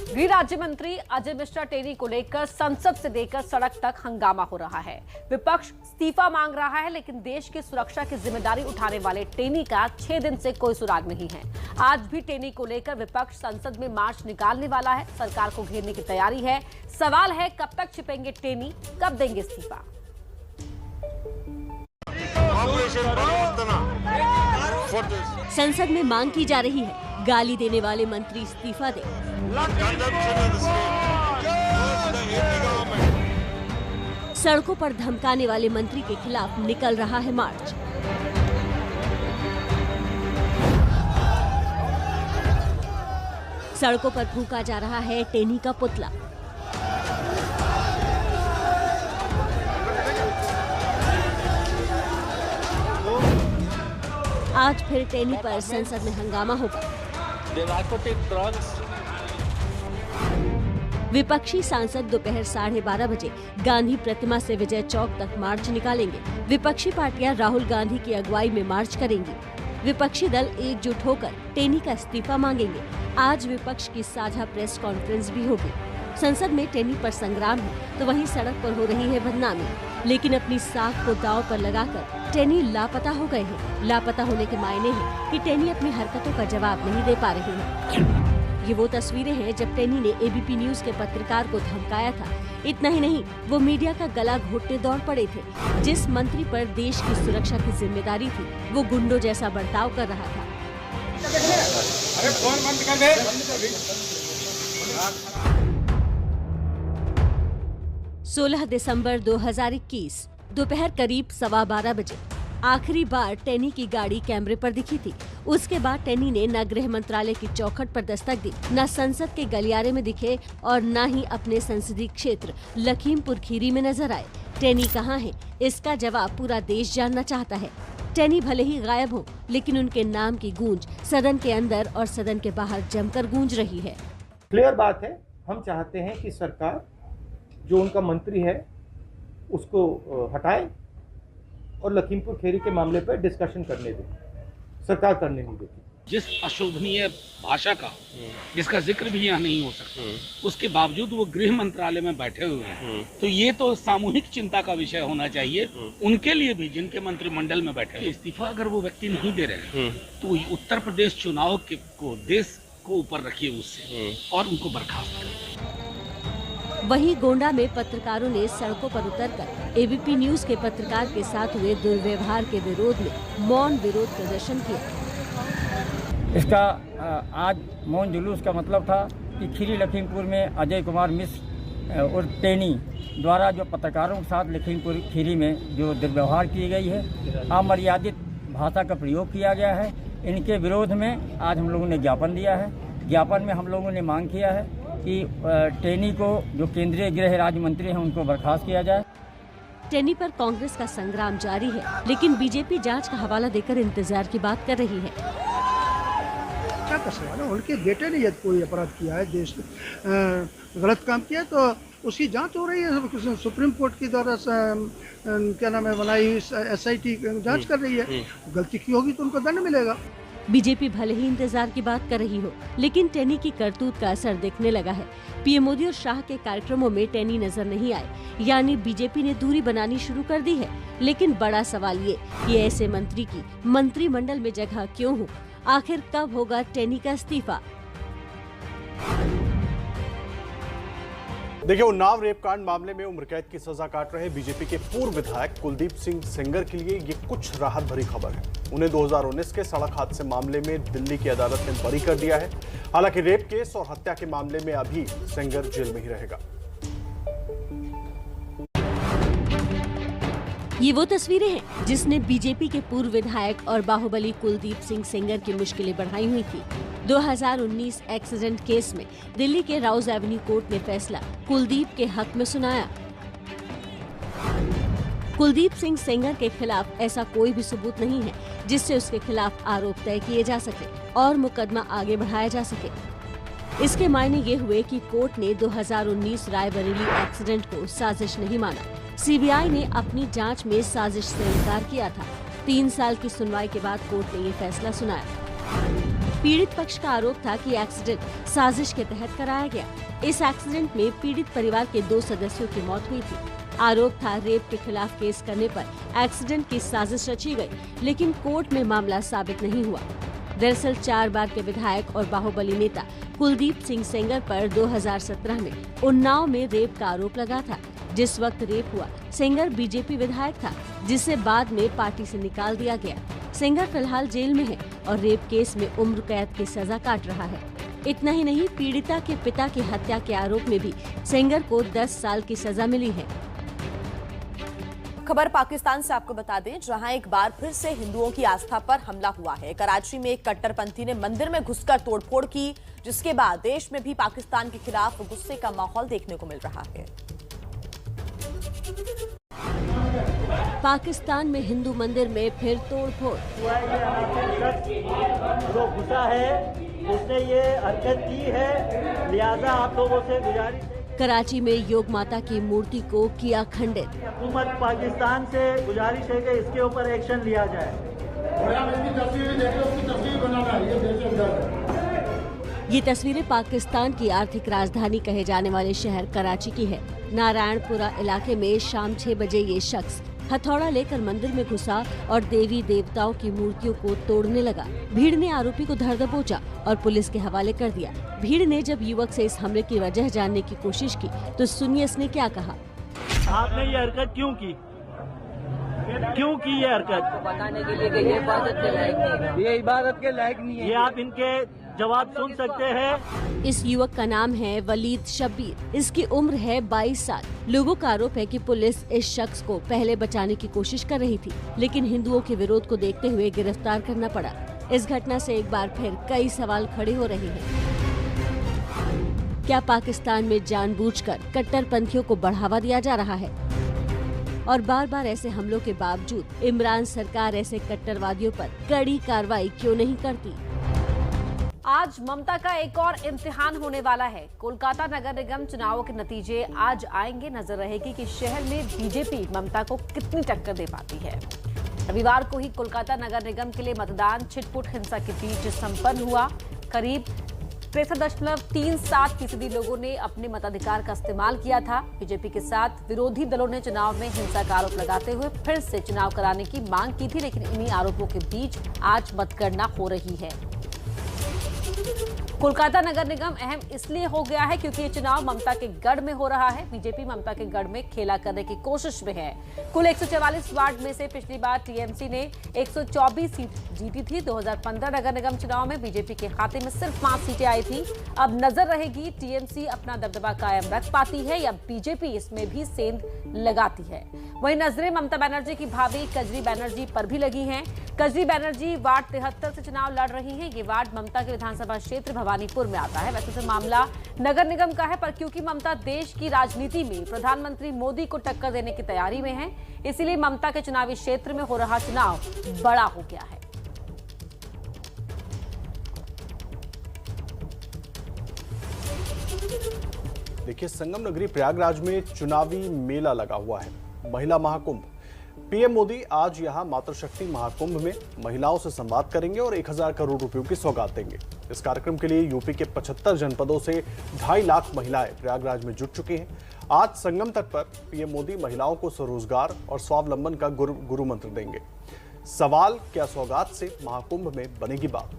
गृह राज्य मंत्री अजय मिश्रा टेनी को लेकर संसद से लेकर सड़क तक हंगामा हो रहा है। विपक्ष इस्तीफा मांग रहा है, लेकिन देश की सुरक्षा की जिम्मेदारी उठाने वाले टेनी का 6 दिन से कोई सुराग नहीं है। आज भी टेनी को लेकर विपक्ष संसद में मार्च निकालने वाला है। सरकार को घेरने की तैयारी है। सवाल है, कब तक छिपेंगे टेनी, कब देंगे इस्तीफा? संसद में मांग की जा रही है, गाली देने वाले मंत्री इस्तीफा दें। सड़कों पर धमकाने वाले मंत्री के खिलाफ निकल रहा है मार्च। सड़कों पर फूंका जा रहा है टेनी का पुतला। आज फिर टेनी पर संसद में हंगामा होगा। विपक्षी सांसद दोपहर 12:30 बजे गांधी प्रतिमा से विजय चौक तक मार्च निकालेंगे। विपक्षी पार्टियां राहुल गांधी की अगुवाई में मार्च करेंगी। विपक्षी दल एकजुट होकर टेनी का इस्तीफा मांगेंगे। आज विपक्ष की साझा प्रेस कॉन्फ्रेंस भी होगी। संसद में टेनी पर संग्राम है तो वहीं सड़क पर हो रही है बदनामी। लेकिन अपनी साख को दांव पर लगाकर टेनी लापता हो गए हैं। लापता होने के मायने हैं कि टेनी अपनी हरकतों का जवाब नहीं दे पा रहे हैं। ये वो तस्वीरें हैं जब टेनी ने एबीपी न्यूज के पत्रकार को धमकाया था। इतना ही नहीं, वो मीडिया का गला घोटने दौड़ पड़े थे। जिस मंत्री पर देश की सुरक्षा की जिम्मेदारी थी, वो गुंडों जैसा बर्ताव कर रहा था। अरे फोन बंद कर दे। 16 दिसंबर 2021 दोपहर करीब 12:15 बजे आखिरी बार टेनी की गाड़ी कैमरे पर दिखी थी। उसके बाद टेनी ने न गृह मंत्रालय की चौखट पर दस्तक दी, न संसद के गलियारे में दिखे और न ही अपने संसदीय क्षेत्र लखीमपुर खीरी में नजर आए। टेनी कहाँ है, इसका जवाब पूरा देश जानना चाहता है। टेनी भले ही गायब हो, लेकिन उनके नाम की गूंज सदन के अंदर और सदन के बाहर जमकर गूंज रही है। क्लियर बात है, हम चाहते हैं कि सरकार जो उनका मंत्री है उसको हटाए और लखीमपुर खीरी के मामले पर डिस्कशन करने दे। सरकार करने नहीं देती। जिस अशोभनीय भाषा का जिसका जिक्र भी यहाँ नहीं हो सकता, उसके बावजूद वो गृह मंत्रालय में बैठे हुए हैं, तो ये तो सामूहिक चिंता का विषय होना चाहिए उनके लिए भी, जिनके मंत्रिमंडल में बैठे हैं। इस्तीफा अगर वो व्यक्ति नहीं दे रहे हैं तो उत्तर प्रदेश चुनाव को देश को ऊपर रखिए उससे और उनको बर्खास्त करें। वहीं गोंडा में पत्रकारों ने सड़कों पर उतरकर एबीपी न्यूज के पत्रकार के साथ हुए दुर्व्यवहार के विरोध में मौन विरोध प्रदर्शन किया। इसका आज मौन जुलूस का मतलब था कि खीरी लखीमपुर में अजय कुमार मिश्र और टेनी द्वारा जो पत्रकारों के साथ लखीमपुर खीरी में जो दुर्व्यवहार की गई है, अमर्यादित भाषा का प्रयोग किया गया है, इनके विरोध में आज हम लोगों ने ज्ञापन दिया है। ज्ञापन में हम लोगों ने मांग किया है कि टेनी को, जो केंद्रीय गृह राज्य मंत्री हैं, उनको बर्खास्त किया जाए। टेनी पर कांग्रेस का संग्राम जारी है, लेकिन बीजेपी जांच का हवाला देकर इंतजार की बात कर रही है। क्या कर सवाल है, उनके बेटे ने यदि कोई अपराध किया है, देश गलत काम किया है, तो उसकी जांच हो रही है। सुप्रीम कोर्ट के द्वारा क्या नाम है बनाई हुई SIT जांच कर रही है। गलती की होगी तो उनको दंड मिलेगा। बीजेपी भले ही इंतजार की बात कर रही हो, लेकिन टेनी की करतूत का असर दिखने लगा है। पीएम मोदी और शाह के कार्यक्रमों में टेनी नजर नहीं आए, यानी बीजेपी ने दूरी बनानी शुरू कर दी है। लेकिन बड़ा सवाल ये कि ऐसे मंत्री की मंत्रिमंडल में जगह क्यों हो? आखिर कब होगा टेनी का इस्तीफा? देखिए, उन्नाव रेप कांड मामले में उम्र कैद की सजा काट रहे बीजेपी के पूर्व विधायक कुलदीप सिंह सेंगर के लिए ये कुछ राहत भरी खबर है। उन्हें 2019 के सड़क हादसे मामले में दिल्ली की अदालत ने बरी कर दिया है। हालांकि रेप केस और हत्या के मामले में अभी सेंगर जेल में ही रहेगा। ये वो तस्वीरें हैं जिसने बीजेपी के पूर्व विधायक और बाहुबली कुलदीप सिंह सेंगर की मुश्किलें बढ़ाई हुई थी। 2019 एक्सीडेंट केस में दिल्ली के राउज एवेन्यू कोर्ट ने फैसला कुलदीप के हक में सुनाया। कुलदीप सिंह सेंगर के खिलाफ ऐसा कोई भी सबूत नहीं है जिससे उसके खिलाफ आरोप तय किए जा सके और मुकदमा आगे बढ़ाया जा सके। इसके मायने ये हुए कि कोर्ट ने 2019 रायबरेली एक्सीडेंट को साजिश नहीं माना। सीबीआई ने अपनी जांच में साजिश से इनकार किया था। 3 साल की सुनवाई के बाद कोर्ट ने ये फैसला सुनाया। पीड़ित पक्ष का आरोप था कि एक्सीडेंट साजिश के तहत कराया गया। इस एक्सीडेंट में पीड़ित परिवार के 2 सदस्यों की मौत हुई थी। आरोप था रेप के खिलाफ केस करने पर एक्सीडेंट की साजिश रची गई, लेकिन कोर्ट में मामला साबित नहीं हुआ। दरअसल 4 बार के विधायक और बाहुबली नेता कुलदीप सिंह सेंगर पर 2017 में उन्नाव में रेप का आरोप लगा था। जिस वक्त रेप हुआ, सेंगर बीजेपी विधायक था, जिसे बाद में पार्टी से निकाल दिया गया। सेंगर फिलहाल जेल में है और रेप केस में उम्र कैद की सजा काट रहा है। इतना ही नहीं, पीड़िता के पिता की हत्या के आरोप में भी सेंगर को 10 साल की सजा मिली है। खबर पाकिस्तान से आपको बता दें, जहां एक बार फिर से हिंदुओं की आस्था पर हमला हुआ है। कराची में एक कट्टरपंथी ने मंदिर में घुसकर तोड़फोड़ की, जिसके बाद देश में भी पाकिस्तान के खिलाफ गुस्से का माहौल देखने को मिल रहा है। पाकिस्तान में हिंदू मंदिर में फिर तोड़फोड़। जो घुसा है उसने ये हरकत की है, लिहाजा आप लोगों से गुजारिश है। कराची में योग माता की मूर्ति को किया खंडित। हुकूमत पाकिस्तान से गुजारिश है कि इसके ऊपर एक्शन लिया जाए। ये तस्वीरें पाकिस्तान की आर्थिक राजधानी कहे जाने वाले शहर कराची की है। नारायणपुरा इलाके में शाम 6 बजे ये शख्स हथौड़ा लेकर मंदिर में घुसा और देवी देवताओं की मूर्तियों को तोड़ने लगा। भीड़ ने आरोपी को धर दबोचा और पुलिस के हवाले कर दिया। भीड़ ने जब युवक से इस हमले की वजह जानने की कोशिश की तो सुनिए इसने क्या कहा। आपने ये हरकत क्यों की? क्यों की ये हरकत? बताने के लिए कि ये इबादत के लायक नहीं है। ये इबादत के लायक नहीं है। ये आप इनके जवाब सुन सकते हैं। इस युवक का नाम है वलीद शब्बीर। इसकी उम्र है 22 साल। लोगों का आरोप है कि पुलिस इस शख्स को पहले बचाने की कोशिश कर रही थी, लेकिन हिंदुओं के विरोध को देखते हुए गिरफ्तार करना पड़ा। इस घटना से एक बार फिर कई सवाल खड़े हो रहे हैं। क्या पाकिस्तान में जानबूझकर कट्टरपंथियों को बढ़ावा दिया जा रहा है? और बार बार ऐसे हमलों के बावजूद इमरान सरकार ऐसे कट्टरवादियों पर कड़ी कार्रवाई क्यों नहीं करती? आज ममता का एक और इम्तिहान होने वाला है। कोलकाता नगर निगम चुनावों के नतीजे आज आएंगे। नजर रहेगी कि शहर में बीजेपी ममता को कितनी टक्कर दे पाती है। रविवार को ही कोलकाता नगर निगम के लिए मतदान छिटपुट हिंसा के बीच संपन्न हुआ। करीब 63.37% लोगों ने अपने मताधिकार का इस्तेमाल किया था। बीजेपी के साथ विरोधी दलों ने चुनाव में हिंसा का आरोप लगाते हुए फिर से चुनाव कराने की मांग की थी, लेकिन इन्हीं आरोपों के बीच आज मतगणना हो रही है। कोलकाता नगर निगम अहम इसलिए हो गया है क्योंकि ये चुनाव ममता के गढ़ में हो रहा है। बीजेपी ममता के गढ़ में खेला करने की कोशिश में है। कुल 144 वार्ड में से पिछली बार टीएमसी ने 124 सीट जीती थी। 2015 नगर निगम चुनाव में बीजेपी के खाते में सिर्फ 5 सीटें आई थी। अब नजर रहेगी टीएमसी अपना दबदबा कायम रख पाती है या बीजेपी इसमें भी सेंध लगाती है। वहीं नजरें ममता बनर्जी की भाभी कजरी बनर्जी पर भी लगी हैं। कजरी बनर्जी वार्ड 73 से चुनाव लड़ रही हैं। ये वार्ड ममता के विधानसभा क्षेत्र भवानीपुर में आता है। वैसे तो मामला नगर निगम का है, पर क्योंकि ममता देश की राजनीति में प्रधानमंत्री मोदी को टक्कर देने की तैयारी में है, इसीलिए ममता के चुनावी क्षेत्र में हो रहा चुनाव बड़ा हो गया है। देखिए, संगम नगरी प्रयागराज में चुनावी मेला लगा हुआ है, महिला महाकुंभ। पीएम मोदी आज यहां मातृशक्ति महाकुंभ में महिलाओं से संवाद करेंगे और 1000 करोड़ रुपयों की सौगात देंगे। इस कार्यक्रम के लिए यूपी के 75 जनपदों से 2.5 लाख महिलाएं प्रयागराज में जुट चुकी हैं। आज संगम तट पर पीएम मोदी महिलाओं को स्वरोजगार और स्वावलंबन का गुरु मंत्र देंगे। सवाल, क्या सौगात से महाकुंभ में बनेगी बात?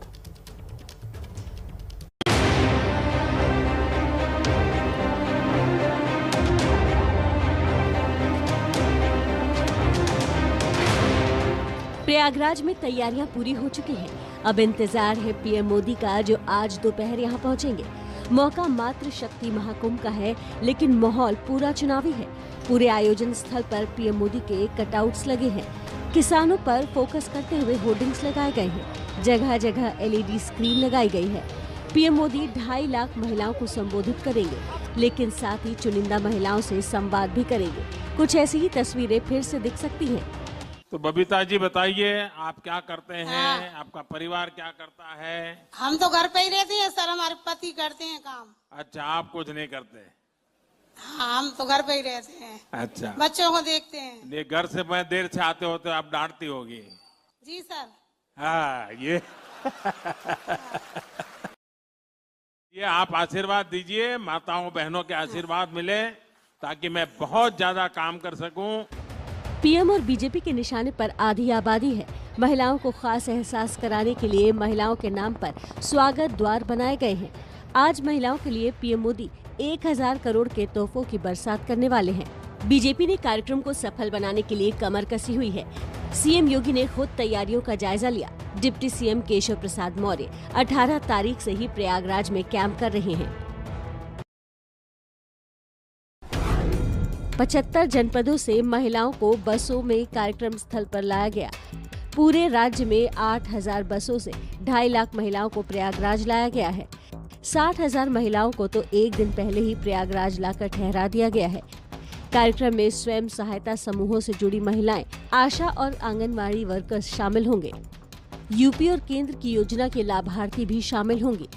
प्रयागराज में तैयारियां पूरी हो चुकी हैं। अब इंतजार है पीएम मोदी का, जो आज दोपहर यहां पहुंचेंगे। मौका मातृ शक्ति महाकुंभ का है, लेकिन माहौल पूरा चुनावी है। पूरे आयोजन स्थल पर पीएम मोदी के कटआउट्स लगे हैं। किसानों पर फोकस करते हुए होर्डिंग्स लगाए गए हैं। जगह जगह एलईडी स्क्रीन लगाई गई है। पीएम मोदी 2.5 लाख महिलाओं को संबोधित करेंगे, लेकिन साथ ही चुनिंदा महिलाओं से संवाद भी करेंगे। कुछ ऐसी ही तस्वीरें फिर से दिख सकती हैं। तो बबीता जी बताइए, आप क्या करते हैं? आपका परिवार क्या करता है? हम तो घर पे ही रहते हैं सर, हमारे पति करते हैं काम। अच्छा, आप कुछ नहीं करते? हाँ, हम तो घर पे ही रहते हैं। अच्छा, बच्चों को देखते हैं। ये घर से मैं देर से आते हो तो आप डांटती होगी? जी सर। हाँ, ये ये आप आशीर्वाद दीजिए, माताओं बहनों के आशीर्वाद मिले ताकि मैं बहुत ज्यादा काम कर सकूं। पीएम और बीजेपी के निशाने पर आधी आबादी है। महिलाओं को खास एहसास कराने के लिए महिलाओं के नाम पर स्वागत द्वार बनाए गए हैं। आज महिलाओं के लिए पीएम मोदी 1000 करोड़ के तोहफों की बरसात करने वाले हैं। बीजेपी ने कार्यक्रम को सफल बनाने के लिए कमर कसी हुई है। सीएम योगी ने खुद तैयारियों का जायजा लिया। डिप्टी सीएम केशव प्रसाद मौर्य 18 तारीख से ही प्रयागराज में कैंप कर रहे हैं। 75 जनपदों से महिलाओं को बसों में कार्यक्रम स्थल पर लाया गया। पूरे राज्य में 8000 बसों से 2.5 लाख महिलाओं को प्रयागराज लाया गया है। 60,000 महिलाओं को तो एक दिन पहले ही प्रयागराज लाकर ठहरा दिया गया है। कार्यक्रम में स्वयं सहायता समूहों से जुड़ी महिलाएं, आशा और आंगनवाड़ी वर्कर्स शामिल होंगे। यूपी और केंद्र की योजना के लाभार्थी भी शामिल होंगे।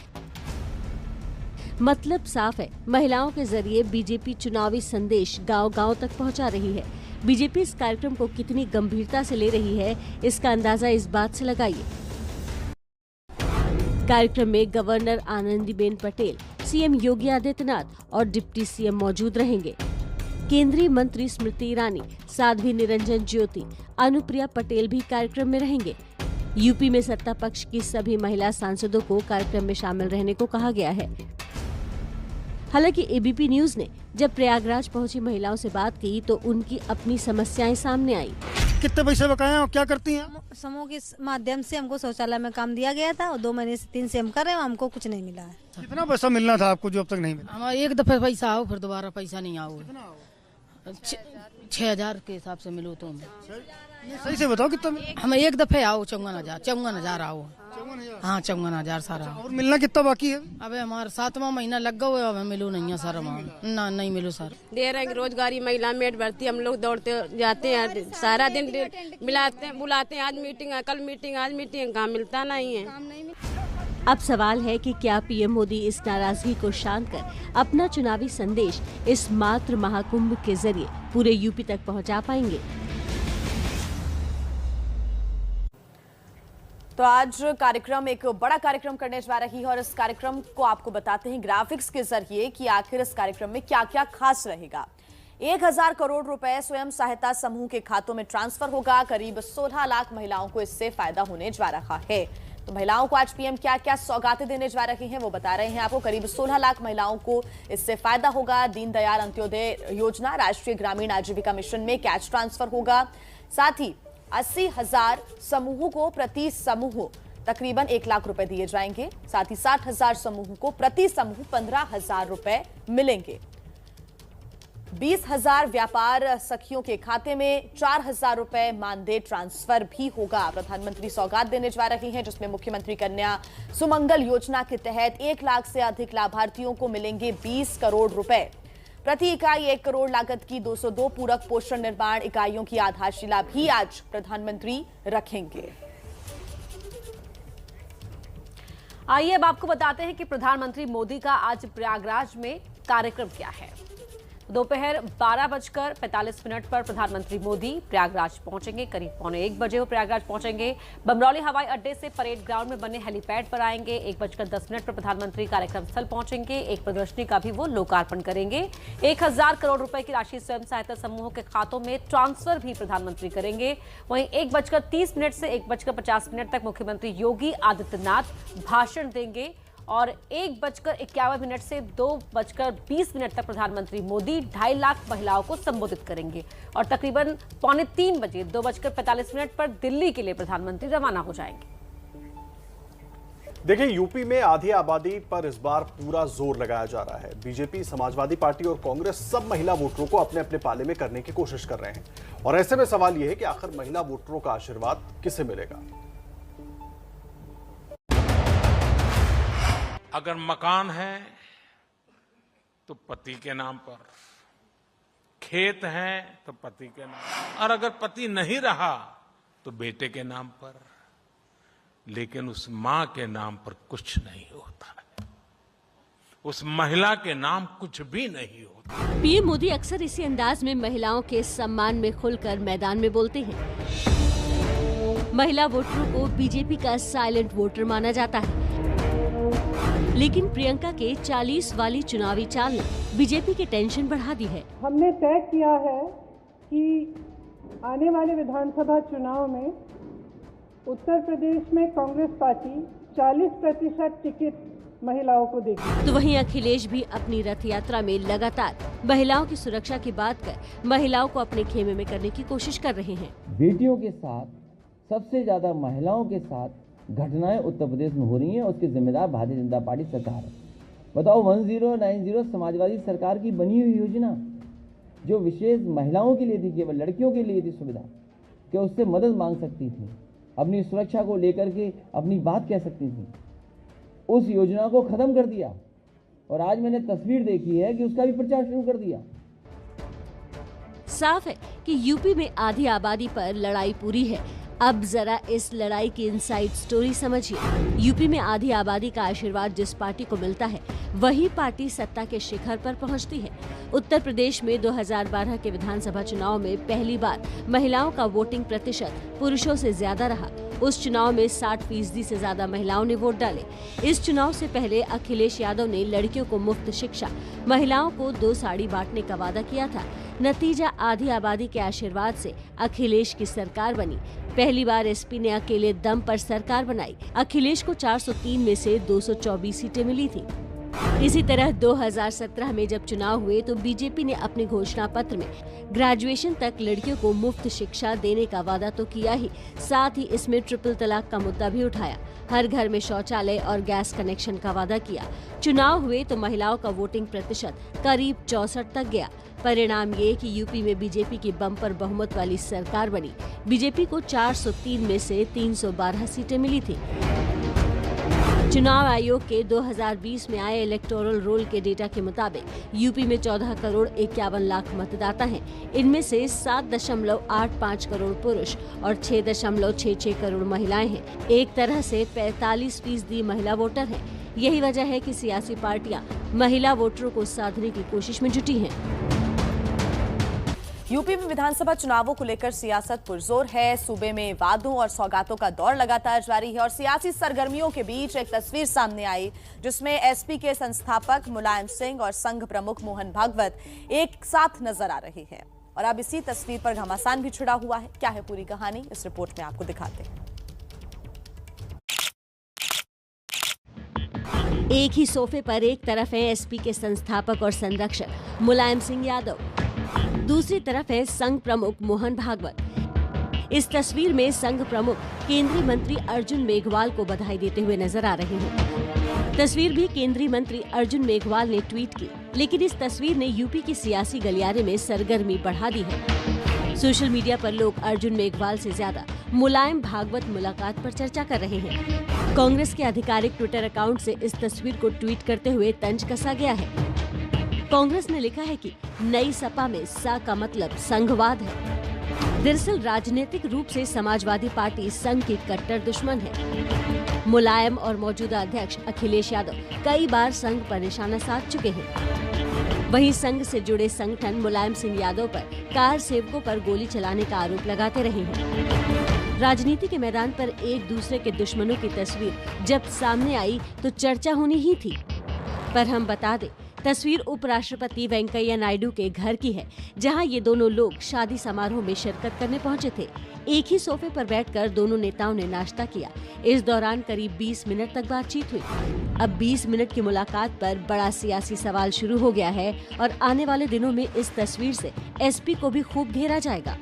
मतलब साफ है, महिलाओं के जरिए बीजेपी चुनावी संदेश गांव-गांव तक पहुंचा रही है। बीजेपी इस कार्यक्रम को कितनी गंभीरता से ले रही है, इसका अंदाजा इस बात से लगाइए। कार्यक्रम में गवर्नर आनंदीबेन पटेल, सीएम योगी आदित्यनाथ और डिप्टी सीएम मौजूद रहेंगे। केंद्रीय मंत्री स्मृति ईरानी, साध्वी निरंजन ज्योति, अनुप्रिया पटेल भी कार्यक्रम में रहेंगे। यूपी में सत्ता पक्ष की सभी महिला सांसदों को कार्यक्रम में शामिल रहने को कहा गया है। हालांकि एबीपी न्यूज ने जब प्रयागराज पहुंची महिलाओं से बात की तो उनकी अपनी समस्याएं सामने आई। कितने पैसे बकाए हैं और क्या करती हैं? समूह के माध्यम से हमको शौचालय में काम दिया गया था और 2 महीने से 3 से हम कर रहे हैं, हमको कुछ नहीं मिला है। कितना पैसा मिलना था आपको जो अब तक नहीं मिला? हमारा एक दफे पैसा आओ, फिर दोबारा पैसा नहीं आओ। 6,000 के हिसाब से मिलो तो हमें। सही से बताओ कितना मिला? हमें एक दफे आओ 54,000 आओ। हाँ 54,000 सारा। और मिलना कितना बाकी है? अबे हमारा 7वां महीना लग गया, अब मिलो नहीं है सर। ना नहीं मिलो सर। दे रहे हैं रोजगारी महिला मेट भर्ती, हम लोग दौड़ते जाते हैं सारा दिन, बुलाते हैं आज मीटिंग है, कल मीटिंग, आज मीटिंग, काम मिलता नहीं है। अब सवाल है कि क्या पीएम मोदी इस नाराजगी को शांत कर अपना चुनावी संदेश इस मातृ महाकुंभ के जरिए पूरे यूपी तक पहुंचा पाएंगे? तो आज कार्यक्रम एक बड़ा कार्यक्रम करने जा रही है और इस कार्यक्रम को आपको बताते हैं ग्राफिक्स के जरिए कि आखिर इस कार्यक्रम में क्या क्या खास रहेगा। 1000 करोड़ रुपए स्वयं सहायता समूह के खातों में ट्रांसफर होगा। करीब 16 लाख महिलाओं को इससे फायदा होने जा रहा है। तो महिलाओं को आज पीएम क्या क्या सौगातें देने जा रहे हैं वो बता रहे हैं आपको। करीब 16 लाख महिलाओं को इससे फायदा होगा। दीनदयाल अंत्योदय योजना, राष्ट्रीय ग्रामीण आजीविका मिशन में कैश ट्रांसफर होगा। साथ ही 80,000 समूहों को प्रति समूह तकरीबन 1 लाख रुपए दिए जाएंगे। साथ ही 60,000 समूहों को प्रति समूह 15,000 रुपए मिलेंगे। 20,000 व्यापार सखियों के खाते में 4,000 रुपए मानदेय ट्रांसफर भी होगा। प्रधानमंत्री सौगात देने जा रहे हैं जिसमें मुख्यमंत्री कन्या सुमंगल योजना के तहत 1 लाख से अधिक लाभार्थियों को मिलेंगे 20 करोड़ रुपए। प्रति इकाई 1 करोड़ लागत की 202 पूरक पोषण निर्माण इकाइयों की आधारशिला भी आज प्रधानमंत्री रखेंगे। आइए अब आपको बताते हैं कि प्रधानमंत्री मोदी का आज प्रयागराज में कार्यक्रम क्या है। दोपहर 12:45 पर प्रधानमंत्री मोदी प्रयागराज पहुंचेंगे। करीब 1:45 बजे वो प्रयागराज पहुंचेंगे। बमरौली हवाई अड्डे से परेड ग्राउंड में बने हेलीपैड पर आएंगे। 1:10 पर प्रधानमंत्री कार्यक्रम स्थल पहुंचेंगे। एक प्रदर्शनी का भी वो लोकार्पण करेंगे। 1000 करोड़ रुपए की राशि स्वयं सहायता समूहों के खातों में ट्रांसफर भी प्रधानमंत्री करेंगे। वहीं 1:30 से 1:50 तक मुख्यमंत्री योगी आदित्यनाथ भाषण देंगे और 1:51 से 2:20 तक प्रधानमंत्री मोदी 2.5 लाख महिलाओं को संबोधित करेंगे और तकरीबन 2:45 बजे 2:45 पर दिल्ली के लिए प्रधानमंत्री रवाना हो जाएंगे। देखिए, यूपी में आधी आबादी पर इस बार पूरा जोर लगाया जा रहा है। बीजेपी, समाजवादी पार्टी और कांग्रेस सब महिला वोटरों को अपने अपने पाले में करने की कोशिश कर रहे हैं और ऐसे में सवाल यह है कि आखिर महिला वोटरों का आशीर्वाद किसे मिलेगा। अगर मकान है तो पति के नाम पर, खेत है तो पति के नाम पर, और अगर पति नहीं रहा तो बेटे के नाम पर, लेकिन उस मां के नाम पर कुछ नहीं होता है, उस महिला के नाम कुछ भी नहीं होता। पीएम मोदी अक्सर इसी अंदाज में महिलाओं के सम्मान में खुलकर मैदान में बोलते हैं। महिला वोटरों को बीजेपी का साइलेंट वोटर माना जाता है, लेकिन प्रियंका के 40 वाली चुनावी चाल ने बीजेपी की टेंशन बढ़ा दी है। हमने तय किया है कि आने वाले विधानसभा चुनाव में उत्तर प्रदेश में कांग्रेस पार्टी 40% टिकट महिलाओं को देगी। तो वहीं अखिलेश भी अपनी रथ यात्रा में लगातार महिलाओं की सुरक्षा की बात कर महिलाओं को अपने खेमे में करने की कोशिश कर रहे हैं। बेटियों के साथ सबसे ज्यादा महिलाओं के साथ घटनाएं उत्तर प्रदेश में हो रही हैं, उसके जिम्मेदार भारतीय जनता पार्टी सरकार है। बताओ 1090 समाजवादी सरकार की बनी हुई योजना जो विशेष महिलाओं के लिए थी, केवल लड़कियों के लिए थी सुविधा, कि उससे मदद मांग सकती थी, अपनी सुरक्षा को लेकर के अपनी बात कह सकती थी, उस योजना को खत्म कर दिया। और आज मैंने तस्वीर देखी है कि उसका भी प्रचार शुरू कर दिया। साफ है कि यूपी में आधी आबादी पर लड़ाई पूरी है। अब जरा इस लड़ाई की इनसाइड स्टोरी समझिए। यूपी में आधी आबादी का आशीर्वाद जिस पार्टी को मिलता है, वही पार्टी सत्ता के शिखर पर पहुंचती है। उत्तर प्रदेश में 2012 के विधानसभा चुनाव में पहली बार महिलाओं का वोटिंग प्रतिशत पुरुषों से ज्यादा रहा। उस चुनाव में 60% से ज्यादा महिलाओं ने वोट डाले। इस चुनाव से पहले अखिलेश यादव ने लड़कियों को मुफ्त शिक्षा, महिलाओं को 2 साड़ी बांटने का वादा किया था। नतीजा आधी आबादी के आशीर्वाद से अखिलेश की सरकार बनी। पहली बार एसपी ने अकेले दम पर सरकार बनाई। अखिलेश को 403 में से 224 सीटें मिली थी। इसी तरह 2017 में जब चुनाव हुए तो बीजेपी ने अपने घोषणा पत्र में ग्रेजुएशन तक लड़कियों को मुफ्त शिक्षा देने का वादा तो किया ही, साथ ही इसमें ट्रिपल तलाक का मुद्दा भी उठाया। हर घर में शौचालय और गैस कनेक्शन का वादा किया। चुनाव हुए तो महिलाओं का वोटिंग प्रतिशत करीब 64 तक गया। परिणाम ये कि यूपी में बीजेपी की बम्पर बहुमत वाली सरकार बनी। बीजेपी को 403 में से 312 सीटें मिली थी। चुनाव आयोग के 2020 में आए इलेक्टोरल रोल के डेटा के मुताबिक यूपी में 14 करोड़ 51 लाख मतदाता हैं। इनमें से 7.85 करोड़ पुरुष और 6.66 करोड़ महिलाएं हैं। एक तरह से 45% महिला वोटर हैं। यही वजह है कि सियासी पार्टियां महिला वोटरों को साधने की कोशिश में जुटी हैं। यूपी में विधानसभा चुनावों को लेकर सियासत पुरजोर है। सूबे में वादों और सौगातों का दौर लगातार जारी है और सियासी सरगर्मियों के बीच एक तस्वीर सामने आई जिसमें एसपी के संस्थापक मुलायम सिंह और संघ प्रमुख मोहन भागवत एक साथ नजर आ रहे हैं। और अब इसी तस्वीर पर घमासान भी छिड़ा हुआ है। क्या है पूरी कहानी, इस रिपोर्ट में आपको दिखाते हैं। एक ही सोफे पर एक तरफ है एसपी के संस्थापक और संरक्षक मुलायम सिंह यादव, दूसरी तरफ है संघ प्रमुख मोहन भागवत। इस तस्वीर में संघ प्रमुख केंद्रीय मंत्री अर्जुन मेघवाल को बधाई देते हुए नजर आ रहे हैं। तस्वीर भी केंद्रीय मंत्री अर्जुन मेघवाल ने ट्वीट की, लेकिन इस तस्वीर ने यूपी की सियासी गलियारे में सरगर्मी बढ़ा दी है। सोशल मीडिया पर लोग अर्जुन मेघवाल से ज्यादा मुलायम भागवत मुलाकात पर चर्चा कर रहे हैं। कांग्रेस के आधिकारिक ट्विटर अकाउंट से इस तस्वीर को ट्वीट करते हुए तंज कसा गया है। कांग्रेस ने लिखा है कि नई सपा में सा का मतलब संघवाद है। दरअसल राजनीतिक रूप से समाजवादी पार्टी संघ की कट्टर दुश्मन है। मुलायम और मौजूदा अध्यक्ष अखिलेश यादव कई बार संघ पर निशाना साध चुके हैं। वहीं संघ से जुड़े संगठन मुलायम सिंह यादव पर कार सेवकों पर गोली चलाने का आरोप लगाते रहे हैं। राजनीति के मैदान पर एक दूसरे के दुश्मनों की तस्वीर जब सामने आई तो चर्चा होनी ही थी। पर हम बता दें, तस्वीर उपराष्ट्रपति वेंकैया नायडू के घर की है, जहां ये दोनों लोग शादी समारोह में शिरकत करने पहुंचे थे। एक ही सोफे पर बैठकर दोनों नेताओं ने नाश्ता किया। इस दौरान करीब 20 मिनट तक बातचीत हुई। अब 20 मिनट की मुलाकात पर बड़ा सियासी सवाल शुरू हो गया है और आने वाले दिनों में इस तस्वीर से एसपी को भी खूब घेरा जाएगा।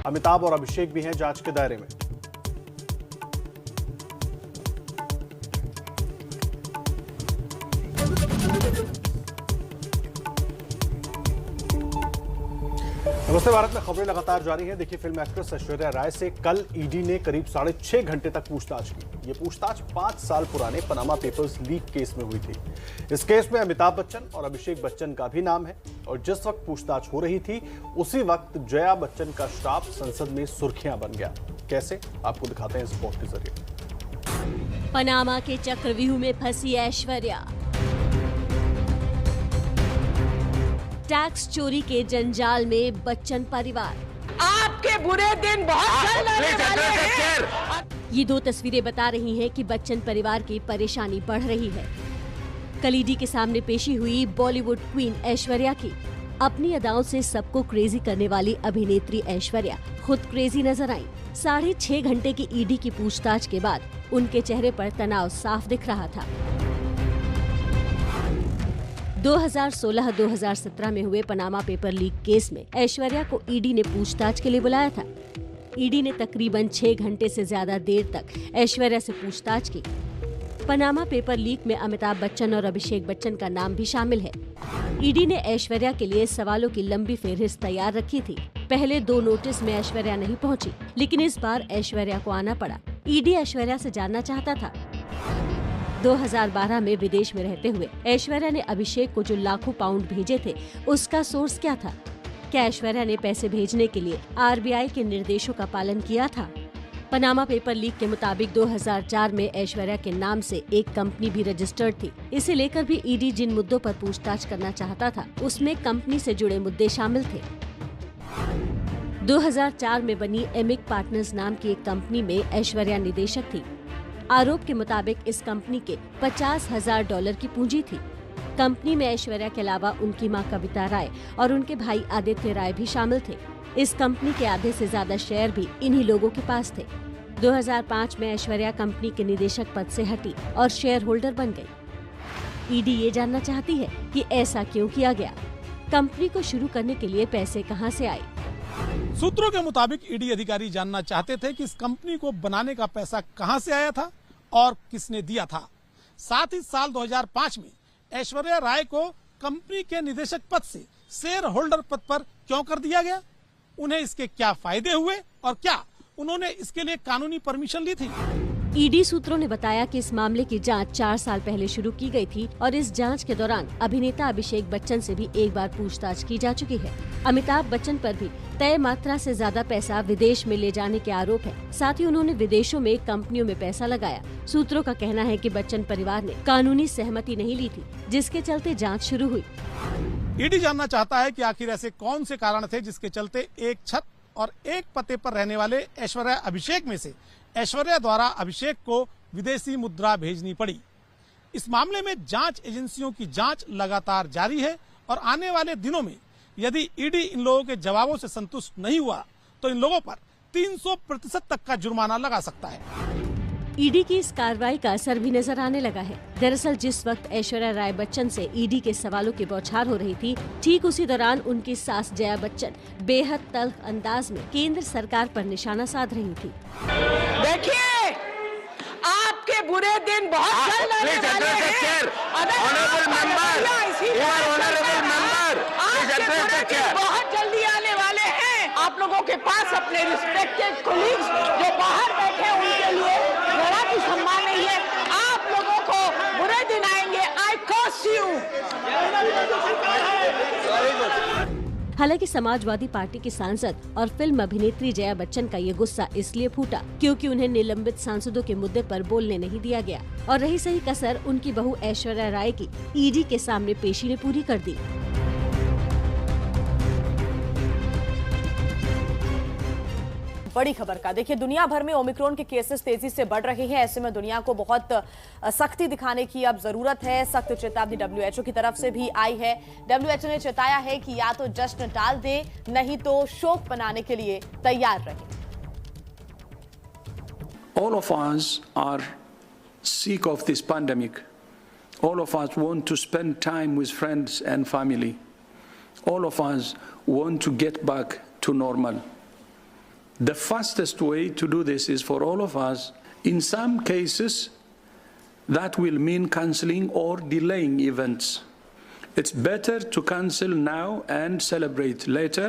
अमिताभ और अभिषेक भी हैं जांच के दायरे में। नमस्ते भारत में खबरें लगातार जारी हैं। देखिए, फिल्म एक्ट्रेस ऐश्वर्या राय से कल ईडी ने करीब 6.5 घंटे तक पूछताछ की। ये पूछताछ 5 साल पुराने पनामा पेपर्स लीक केस में हुई थी। इस केस में अमिताभ बच्चन और अभिषेक बच्चन का भी नाम है और जिस वक्त पूछताछ हो रही थी उसी वक्त जया बच्चन का श्राप संसद में सुर्खियां बन गया। कैसे, आपको दिखाते हैं इस रिपोर्ट के जरिए। पनामा के चक्रव्यूह में फंसी ऐश्वर्या, टैक्स चोरी के जंजाल में बच्चन परिवार, आपके बुरे दिन बहुत जल्द आने वाले हैं। ये दो तस्वीरें बता रही हैं कि बच्चन परिवार की परेशानी बढ़ रही है। कल ईडी के सामने पेशी हुई बॉलीवुड क्वीन ऐश्वर्या की। अपनी अदाओं से सबको क्रेजी करने वाली अभिनेत्री ऐश्वर्या खुद क्रेजी नजर आई। 6.5 घंटे की ईडी की पूछताछ के बाद उनके चेहरे पर तनाव साफ दिख रहा था। 2016-2017 में हुए पनामा पेपर लीक केस में ऐश्वर्या को ईडी ने पूछताछ के लिए बुलाया था। ईडी ने तकरीबन 6 घंटे से ज्यादा देर तक ऐश्वर्या से पूछताछ की। पनामा पेपर लीक में अमिताभ बच्चन और अभिषेक बच्चन का नाम भी शामिल है। ईडी ने ऐश्वर्या के लिए सवालों की लंबी फहरिस्त तैयार रखी थी। पहले 2 नोटिस में ऐश्वर्या नहीं पहुंची, लेकिन इस बार ऐश्वर्या को आना पड़ा। ईडी ऐश्वर्या से जानना चाहता था 2012 में विदेश में रहते हुए ऐश्वर्या ने अभिषेक को जो लाखों पाउंड भेजे थे, उसका सोर्स क्या था? क्या ऐश्वर्या ने पैसे भेजने के लिए आरबीआई के निर्देशों का पालन किया था? पनामा पेपर लीक के मुताबिक 2004 में ऐश्वर्या के नाम से एक कंपनी भी रजिस्टर्ड थी। इसे लेकर भी ईडी जिन मुद्दों पर पूछताछ करना चाहता था, उसमें कंपनी से जुड़े मुद्दे शामिल थे। 2004 में बनी एमिक पार्टनर्स नाम की एक कंपनी में ऐश्वर्या निदेशक थी। आरोप के मुताबिक इस कंपनी के $50,000 की पूंजी थी। कंपनी में ऐश्वर्या के अलावा उनकी मां कविता राय और उनके भाई आदित्य राय भी शामिल थे। इस कंपनी के आधे से ज्यादा शेयर भी इन्हीं लोगों के पास थे। 2005 में ऐश्वर्या कंपनी के निदेशक पद से हटी और शेयर होल्डर बन गई। ईडी ये जानना चाहती है कि ऐसा क्यों किया गया, कंपनी को शुरू करने के लिए पैसे कहां से आए। सूत्रों के मुताबिक ईडी अधिकारी जानना चाहते थे कि इस कंपनी को बनाने का पैसा कहां से आया था और किसने दिया था। साथ ही साल 2005 में ऐश्वर्या राय को कंपनी के निदेशक पद से शेयर होल्डर पद पर क्यों कर दिया गया, उन्हें इसके क्या फायदे हुए और क्या उन्होंने इसके लिए कानूनी परमिशन ली थी। ईडी सूत्रों ने बताया कि इस मामले की जांच 4 साल पहले शुरू की गई थी और इस जांच के दौरान अभिनेता अभिषेक बच्चन से भी एक बार पूछताछ की जा चुकी है। अमिताभ बच्चन पर भी तय मात्रा से ज्यादा पैसा विदेश में ले जाने के आरोप है। साथ ही उन्होंने विदेशों में कंपनियों में पैसा लगाया। सूत्रों का कहना है कि बच्चन परिवार ने कानूनी सहमति नहीं ली थी, जिसके चलते जाँच शुरू हुई। ईडी जानना चाहता है कि आखिर ऐसे कौन से कारण थे जिसके चलते एक छत और एक पते पर रहने वाले ऐश्वर्या अभिषेक में से ऐश्वर्या द्वारा अभिषेक को विदेशी मुद्रा भेजनी पड़ी। इस मामले में जांच एजेंसियों की जांच लगातार जारी है और आने वाले दिनों में यदि ईडी इन लोगों के जवाबों से संतुष्ट नहीं हुआ तो इन लोगों पर 300% तक का जुर्माना लगा सकता है। ईडी की इस कार्रवाई का असर भी नजर आने लगा है। दरअसल जिस वक्त ऐश्वर्या राय बच्चन से ईडी के सवालों की बौछार हो रही थी, ठीक उसी दौरान उनकी सास जया बच्चन बेहद तल्ख अंदाज में केंद्र सरकार पर निशाना साध रही थी। देखिए, आपके बुरे दिन बहुत जल्द आने वाले हैं। बहुत जल्दी आने वाले हैं। आप लोगों के पास अपने रिस्पेक्टेड कोलीग्स जो बाहर बैठे हैं उनके लिए जरा भी सम्मान नहीं है। आप लोगों को बुरे दिन आएंगे। आई कर्स यू। हालांकि समाजवादी पार्टी की सांसद और फिल्म अभिनेत्री जया बच्चन का ये गुस्सा इसलिए फूटा क्योंकि उन्हें निलंबित सांसदों के मुद्दे पर बोलने नहीं दिया गया और रही सही कसर उनकी बहू ऐश्वर्या राय की ईडी के सामने पेशी ने पूरी कर दी। बड़ी खबर का देखिए, दुनिया भर में ओमिक्रॉन के केसेस तेजी से बढ़ रहे हैं। ऐसे में दुनिया को बहुत सख्ती दिखाने की अब जरूरत है। सख्त चेतावनी WHO की तरफ से भी आई है। WHO ने चेताया है कि या तो जश्न टाल दे, नहीं तो शोक मनाने के लिए तैयार रहे। All of us are sick of this pandemic. All of us want to spend time with friends and family. All of us want to get back to normal. The fastest way to do this is for all of us. In some cases, that will mean cancelling or delaying events. It's better to cancel now and celebrate later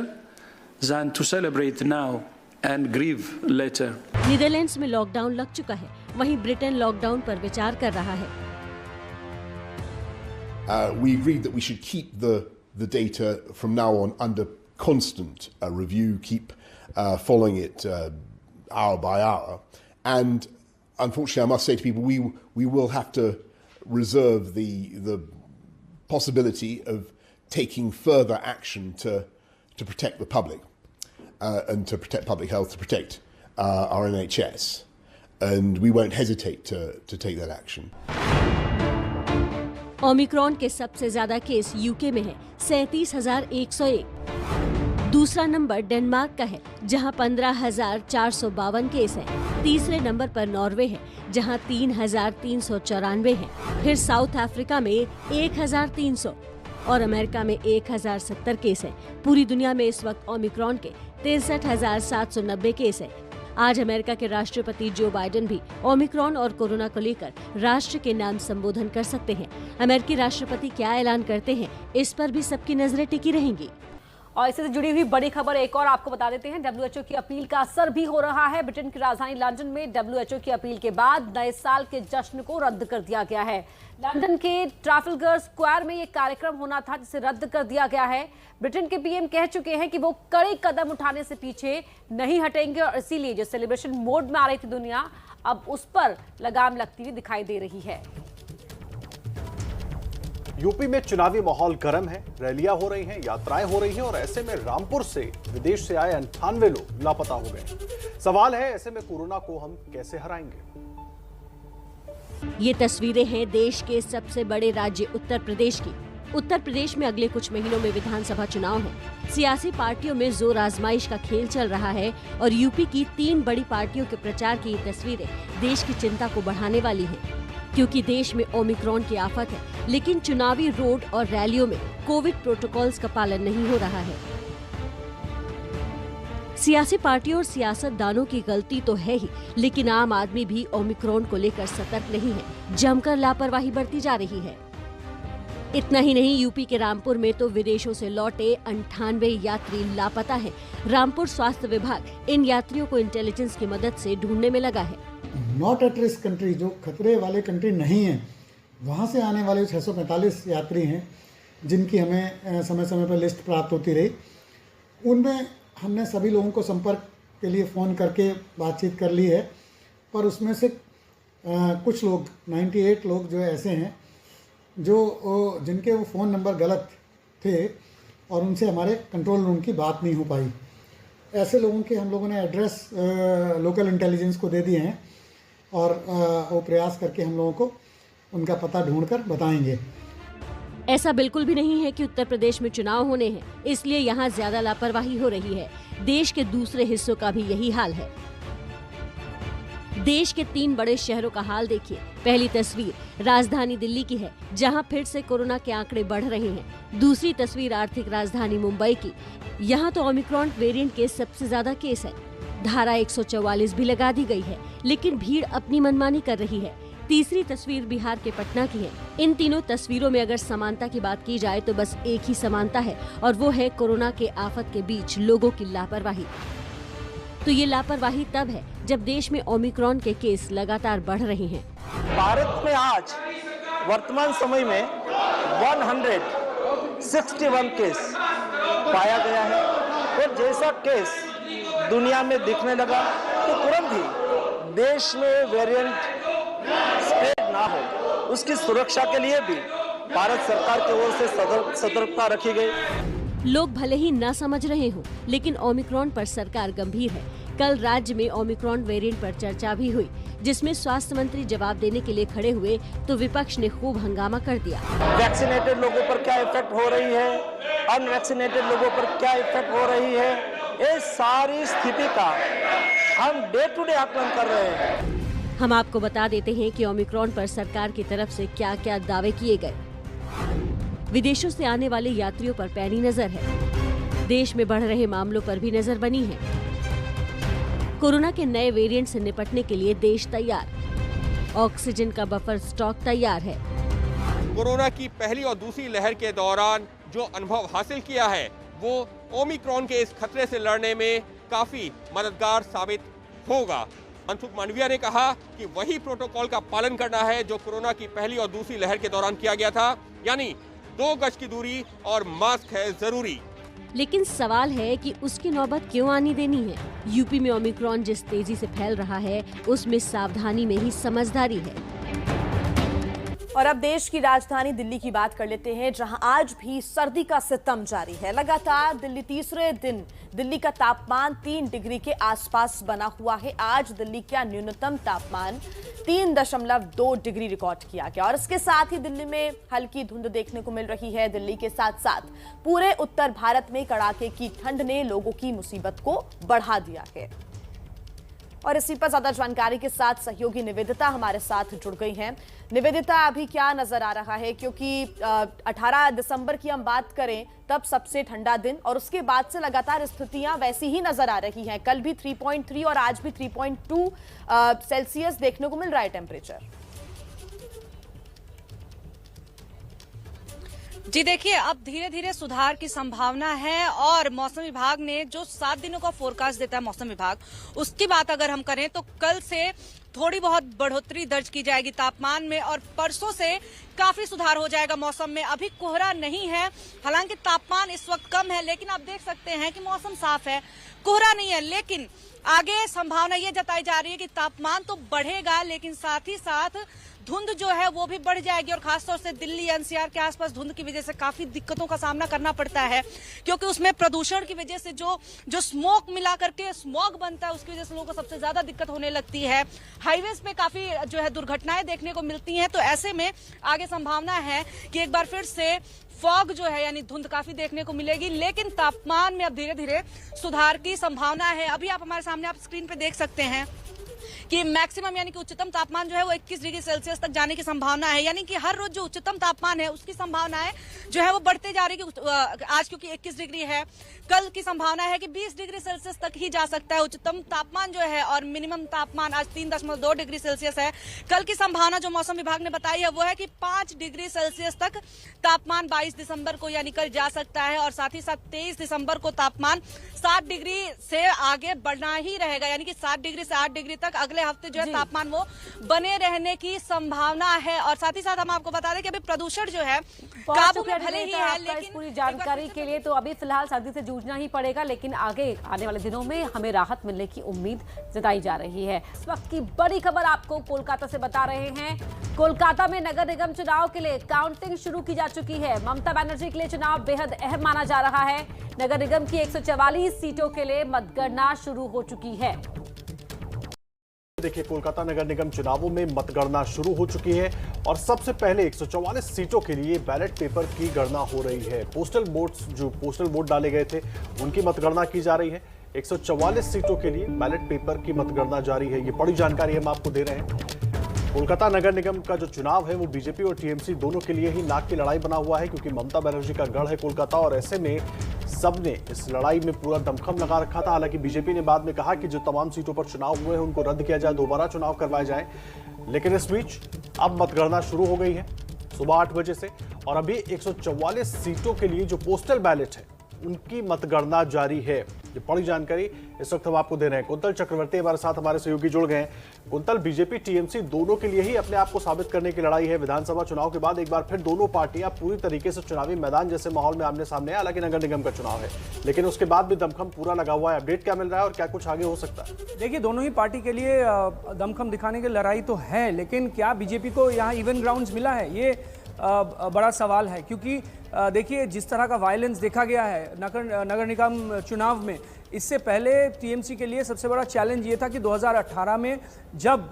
than to celebrate now and grieve later. Netherlands में lockdown लग चुका है, वहीं Britain lockdown पर विचार कर रहा है। We agreed that we should keep the data from now on under constant review, keep following it hour by hour, and unfortunately, I must say to people, we will have to reserve the possibility of taking further action to protect the public. and to protect public health, to protect our NHS, and we won't hesitate to take that action. Omicron के सबसे ज्यादा case UK में है 37,101। दूसरा number Denmark का है जहां 15,452 case हैं। तीसरे नंबर पर नॉर्वे है जहां 3,394 हैं। फिर साउथ अफ्रीका में 1,300 और अमेरिका में 1,070 केस हैं। पूरी दुनिया में इस वक्त ओमिक्रॉन के 63,790 केस हैं। आज अमेरिका के राष्ट्रपति जो बाइडेन भी ओमिक्रॉन और कोरोना को लेकर राष्ट्र के नाम संबोधन कर सकते हैं। अमेरिकी राष्ट्रपति क्या ऐलान करते हैं, इस पर भी सबकी नजरें टिकी रहेंगी। और इससे जुड़ी हुई बड़ी खबर एक और आपको बता देते हैं। WHO की अपील का असर भी हो रहा है। ब्रिटेन की राजधानी लंदन में WHO की अपील के बाद नए साल के जश्न को रद्द कर दिया गया है। लंदन के ट्राफलगर स्क्वायर में ये कार्यक्रम होना था जिसे रद्द कर दिया गया है। ब्रिटेन के पीएम कह चुके हैं कि वो कड़े कदम उठाने से पीछे नहीं हटेंगे और इसीलिए जो सेलिब्रेशन मोड में आ रही थी दुनिया, अब उस पर लगाम लगती हुई दिखाई दे रही है। यूपी में चुनावी माहौल गर्म है, रैलियां हो रही हैं, यात्राएं हो रही हैं और ऐसे में रामपुर से विदेश से आए 98 लोग लापता हो गए। सवाल है ऐसे में कोरोना को हम कैसे हराएंगे? ये तस्वीरें हैं देश के सबसे बड़े राज्य उत्तर प्रदेश की। उत्तर प्रदेश में अगले कुछ महीनों में विधानसभा चुनाव है। सियासी पार्टियों में जोर आजमाइश का खेल चल रहा है और यूपी की 3 बड़ी पार्टियों के प्रचार की ये तस्वीरें देश की चिंता को बढ़ाने वाली हैं। क्योंकि देश में ओमिक्रॉन की आफत है, लेकिन चुनावी रोड और रैलियों में कोविड प्रोटोकॉल्स का पालन नहीं हो रहा है। सियासी पार्टियों और सियासतदानों की गलती तो है ही, लेकिन आम आदमी भी ओमिक्रॉन को लेकर सतर्क नहीं है। जमकर लापरवाही बरती जा रही है। इतना ही नहीं, यूपी के रामपुर में तो विदेशों से लौटे 98 यात्री लापता हैं। रामपुर स्वास्थ्य विभाग इन यात्रियों को इंटेलिजेंस की मदद से ढूंढने में लगा है। नॉट एट रिस्क कंट्री, जो खतरे वाले कंट्री नहीं है, वहाँ से आने वाले 645 यात्री हैं जिनकी हमें समय समय पर लिस्ट प्राप्त होती रही। उनमें हमने सभी लोगों को संपर्क के लिए फ़ोन करके बातचीत कर ली है, पर उसमें से कुछ लोग 98 लोग जो ऐसे हैं जो जिनके वो फ़ोन नंबर गलत थे और उनसे हमारे कंट्रोल रूम की बात नहीं हो पाई। ऐसे लोगों के हम लोगों ने एड्रेस लोकल इंटेलिजेंस को दे दिए हैं और वो प्रयास करके हम लोगों को उनका पता ढूंढकर बताएंगे। ऐसा बिल्कुल भी नहीं है कि उत्तर प्रदेश में चुनाव होने हैं, इसलिए यहाँ ज्यादा लापरवाही हो रही है। देश के दूसरे हिस्सों का भी यही हाल है। देश के 3 बड़े शहरों का हाल देखिए। पहली तस्वीर राजधानी दिल्ली की है, जहां फिर से कोरोना के आंकड़े बढ़ रहे हैं। दूसरी तस्वीर आर्थिक राजधानी मुंबई की। यहां तो ओमिक्रॉन वेरिएंट के सबसे ज्यादा केस है। धारा 144 भी लगा दी गई है, लेकिन भीड़ अपनी मनमानी कर रही है। तीसरी तस्वीर बिहार के पटना की है। इन तीनों तस्वीरों में अगर समानता की बात की जाए तो बस एक ही समानता है, और वो है कोरोना के आफत के बीच लोगों की लापरवाही। तो ये लापरवाही तब है जब देश में ओमिक्रॉन के केस लगातार बढ़ रहे हैं। भारत में आज वर्तमान समय में 161 केस पाया गया है और जैसा केस दुनिया में दिखने लगा तो तुरंत ही देश में वेरिएंट स्प्रेड ना हो, उसकी सुरक्षा के लिए भी भारत सरकार की ओर से सतर्कता रखी गई। लोग भले ही ना समझ रहे हों, लेकिन ओमिक्रॉन पर सरकार गंभीर है। कल राज्य में ओमिक्रॉन वेरिएंट पर चर्चा भी हुई, जिसमें स्वास्थ्य मंत्री जवाब देने के लिए खड़े हुए तो विपक्ष ने खूब हंगामा कर दिया। वैक्सीनेटेड लोगों पर क्या इफेक्ट हो रही है, अनवैक्सीनेटेड लोगों पर क्या इफेक्ट हो रही है, ये सारी स्थिति का हम डे टू डे आकलन कर रहे हैं। हम आपको बता देते हैं कि ओमिक्रॉन पर सरकार की तरफ से क्या क्या दावे किए गए। विदेशों से आने वाले यात्रियों पर पैनी नजर है। देश में बढ़ रहे मामलों पर भी नजर बनी है। कोरोना के नए वेरिएंट से निपटने के लिए देश तैयार। ऑक्सीजन का बफर स्टॉक तैयार है। कोरोना की पहली और दूसरी लहर के दौरान जो अनुभव हासिल किया है वो ओमिक्रॉन के इस खतरे से लड़ने में काफी मददगार साबित होगा। मनसुख मांडविया ने कहा कि वही प्रोटोकॉल का पालन करना है जो कोरोना की पहली और दूसरी लहर के दौरान किया गया था, यानी 2 गज की दूरी और मास्क है जरूरी। लेकिन सवाल है कि उसकी नौबत क्यों आनी देनी है। यूपी में ओमिक्रॉन जिस तेजी से फैल रहा है, उसमें सावधानी में ही समझदारी है। और अब देश की राजधानी दिल्ली की बात कर लेते हैं, जहां आज भी सर्दी का सितम जारी है। लगातार दिल्ली तीसरे दिन दिल्ली का तापमान 3 डिग्री के आसपास बना हुआ है। आज दिल्ली का न्यूनतम तापमान 3.2 डिग्री रिकॉर्ड किया गया और इसके साथ ही दिल्ली में हल्की धुंध देखने को मिल रही है। दिल्ली के साथ साथ पूरे उत्तर भारत में कड़ाके की ठंड ने लोगों की मुसीबत को बढ़ा दिया है। और इसी पर ज्यादा जानकारी के साथ सहयोगी निवेदिता हमारे साथ जुड़ गई हैं। निवेदिता, अभी क्या नजर आ रहा है, क्योंकि 18 दिसंबर की हम बात करें तब सबसे ठंडा दिन और उसके बाद से लगातार स्थितियां वैसी ही नजर आ रही हैं। कल भी 3.3 और आज भी 3.2 सेल्सियस देखने को मिल रहा है टेम्परेचर। जी देखिए, अब धीरे धीरे सुधार की संभावना है और मौसम विभाग ने जो 7 दिनों का फोरकास्ट देता है मौसम विभाग, उसकी बात अगर हम करें तो कल से थोड़ी बहुत बढ़ोतरी दर्ज की जाएगी तापमान में और परसों से काफी सुधार हो जाएगा मौसम में। अभी कोहरा नहीं है, हालांकि तापमान इस वक्त कम है, लेकिन आप देख सकते हैं कि मौसम साफ है, कोहरा नहीं है। लेकिन आगे संभावना ये जताई जा रही है कि तापमान तो बढ़ेगा, लेकिन साथ ही साथ धुंध जो है वो भी बढ़ जाएगी और खासतौर से दिल्ली एनसीआर के आसपास धुंध की वजह से काफी दिक्कतों का सामना करना पड़ता है, क्योंकि उसमें प्रदूषण की वजह से जो स्मोक मिला करके स्मॉग बनता है, उसकी वजह से लोगों को सबसे ज्यादा दिक्कत होने लगती है। हाईवेज पे काफी जो है दुर्घटनाएं देखने को मिलती हैं। तो ऐसे में आगे संभावना है कि एक बार फिर से फॉग जो है यानी धुंध काफी देखने को मिलेगी, लेकिन तापमान में अब धीरे धीरे सुधार की संभावना है। अभी आप हमारे सामने आप स्क्रीन पे देख सकते हैं कि मैक्सिमम यानी कि उच्चतम तापमान जो है वो 21 डिग्री सेल्सियस तक जाने की संभावना है, यानी कि हर रोज जो उच्चतम तापमान है उसकी संभावनाएं जो है वो बढ़ते जा रही है। आज क्योंकि 21 डिग्री है, कल की संभावना है कि 20 डिग्री सेल्सियस तक ही जा सकता है उच्चतम तापमान जो है, और मिनिमम तापमान आज 3.2 डिग्री सेल्सियस है। कल की संभावना जो मौसम विभाग ने बताई है वो है कि 5 डिग्री सेल्सियस तक तापमान 22 दिसंबर को यानी कल जा सकता है और साथ ही साथ 23 दिसंबर को तापमान 7 डिग्री से आगे बढ़ना ही रहेगा, यानी कि 7 डिग्री से 8 डिग्री तक अगले हफ्ते जो है तापमान वो बने रहने की संभावना है। और साथ ही साथ हम आपको बता दें कि अभी प्रदूषण जो है काबू में भले ही है, लेकिन पूरी जानकारी के लिए तो अभी फिलहाल सर्दी से जूझना ही पड़ेगा, लेकिन आगे आने वाले दिनों में हमें राहत मिलने की उम्मीद जताई जा रही है। इस वक्त की बड़ी खबर आपको कोलकाता से बता रहे हैं। कोलकाता में नगर निगम चुनाव के लिए काउंटिंग शुरू की जा चुकी है। ममता बनर्जी के लिए चुनाव बेहद अहम माना जा रहा है। नगर निगम की 144 सीटों के लिए मतगणना शुरू हो चुकी है। देखिए, कोलकाता नगर निगम चुनावों में मतगणना शुरू हो चुकी है और सबसे पहले 144 सीटों के लिए बैलेट पेपर की गणना हो रही है। पोस्टल वोट डाले गए थे उनकी मतगणना की जा रही है। 144 सीटों के लिए बैलेट पेपर की मतगणना जारी है। ये बड़ी जानकारी हम आपको दे रहे हैं। कोलकाता नगर निगम का जो चुनाव है वो बीजेपी और टीएमसी दोनों के लिए ही नाक की लड़ाई बना हुआ है, क्योंकि ममता बनर्जी का गढ़ है कोलकाता और ऐसे में सबने इस लड़ाई में पूरा दमखम लगा रखा था। हालांकि बीजेपी ने बाद में कहा कि जो तमाम सीटों पर चुनाव हुए हैं उनको रद्द किया जाए, दोबारा चुनाव करवाए जाए। लेकिन इस बीच अब मतगणना शुरू हो गई है सुबह 8 बजे से और अभी 144 सीटों के लिए जो पोस्टल बैलेट है उनकी मतगणना जारी है। ये बड़ी जानकारी इस वक्त हम आपको दे रहे हैं। कुंतल चक्रवर्ती हमारे साथ हमारे सहयोगी जुड़ गए हैं। कुंतल, बीजेपी टीएमसी दोनों के लिए ही अपने आप को साबित करने की लड़ाई है। विधानसभा चुनाव के बाद एक बार फिर दोनों पार्टियां पूरी तरीके से चुनावी मैदान जैसे माहौल में आमने सामने है। हालांकि नगर निगम का चुनाव है, लेकिन उसके बाद भी दमखम पूरा लगा हुआ है। अपडेट क्या मिल रहा है और क्या कुछ आगे हो सकता है? देखिए, दोनों ही पार्टी के लिए दमखम दिखाने की लड़ाई तो है, लेकिन क्या बीजेपी को यहाँ इवन ग्राउंड मिला है, ये बड़ा सवाल है। क्योंकि देखिए, जिस तरह का वायलेंस देखा गया है नगर निगम चुनाव में, इससे पहले टीएमसी के लिए सबसे बड़ा चैलेंज ये था कि 2018 में जब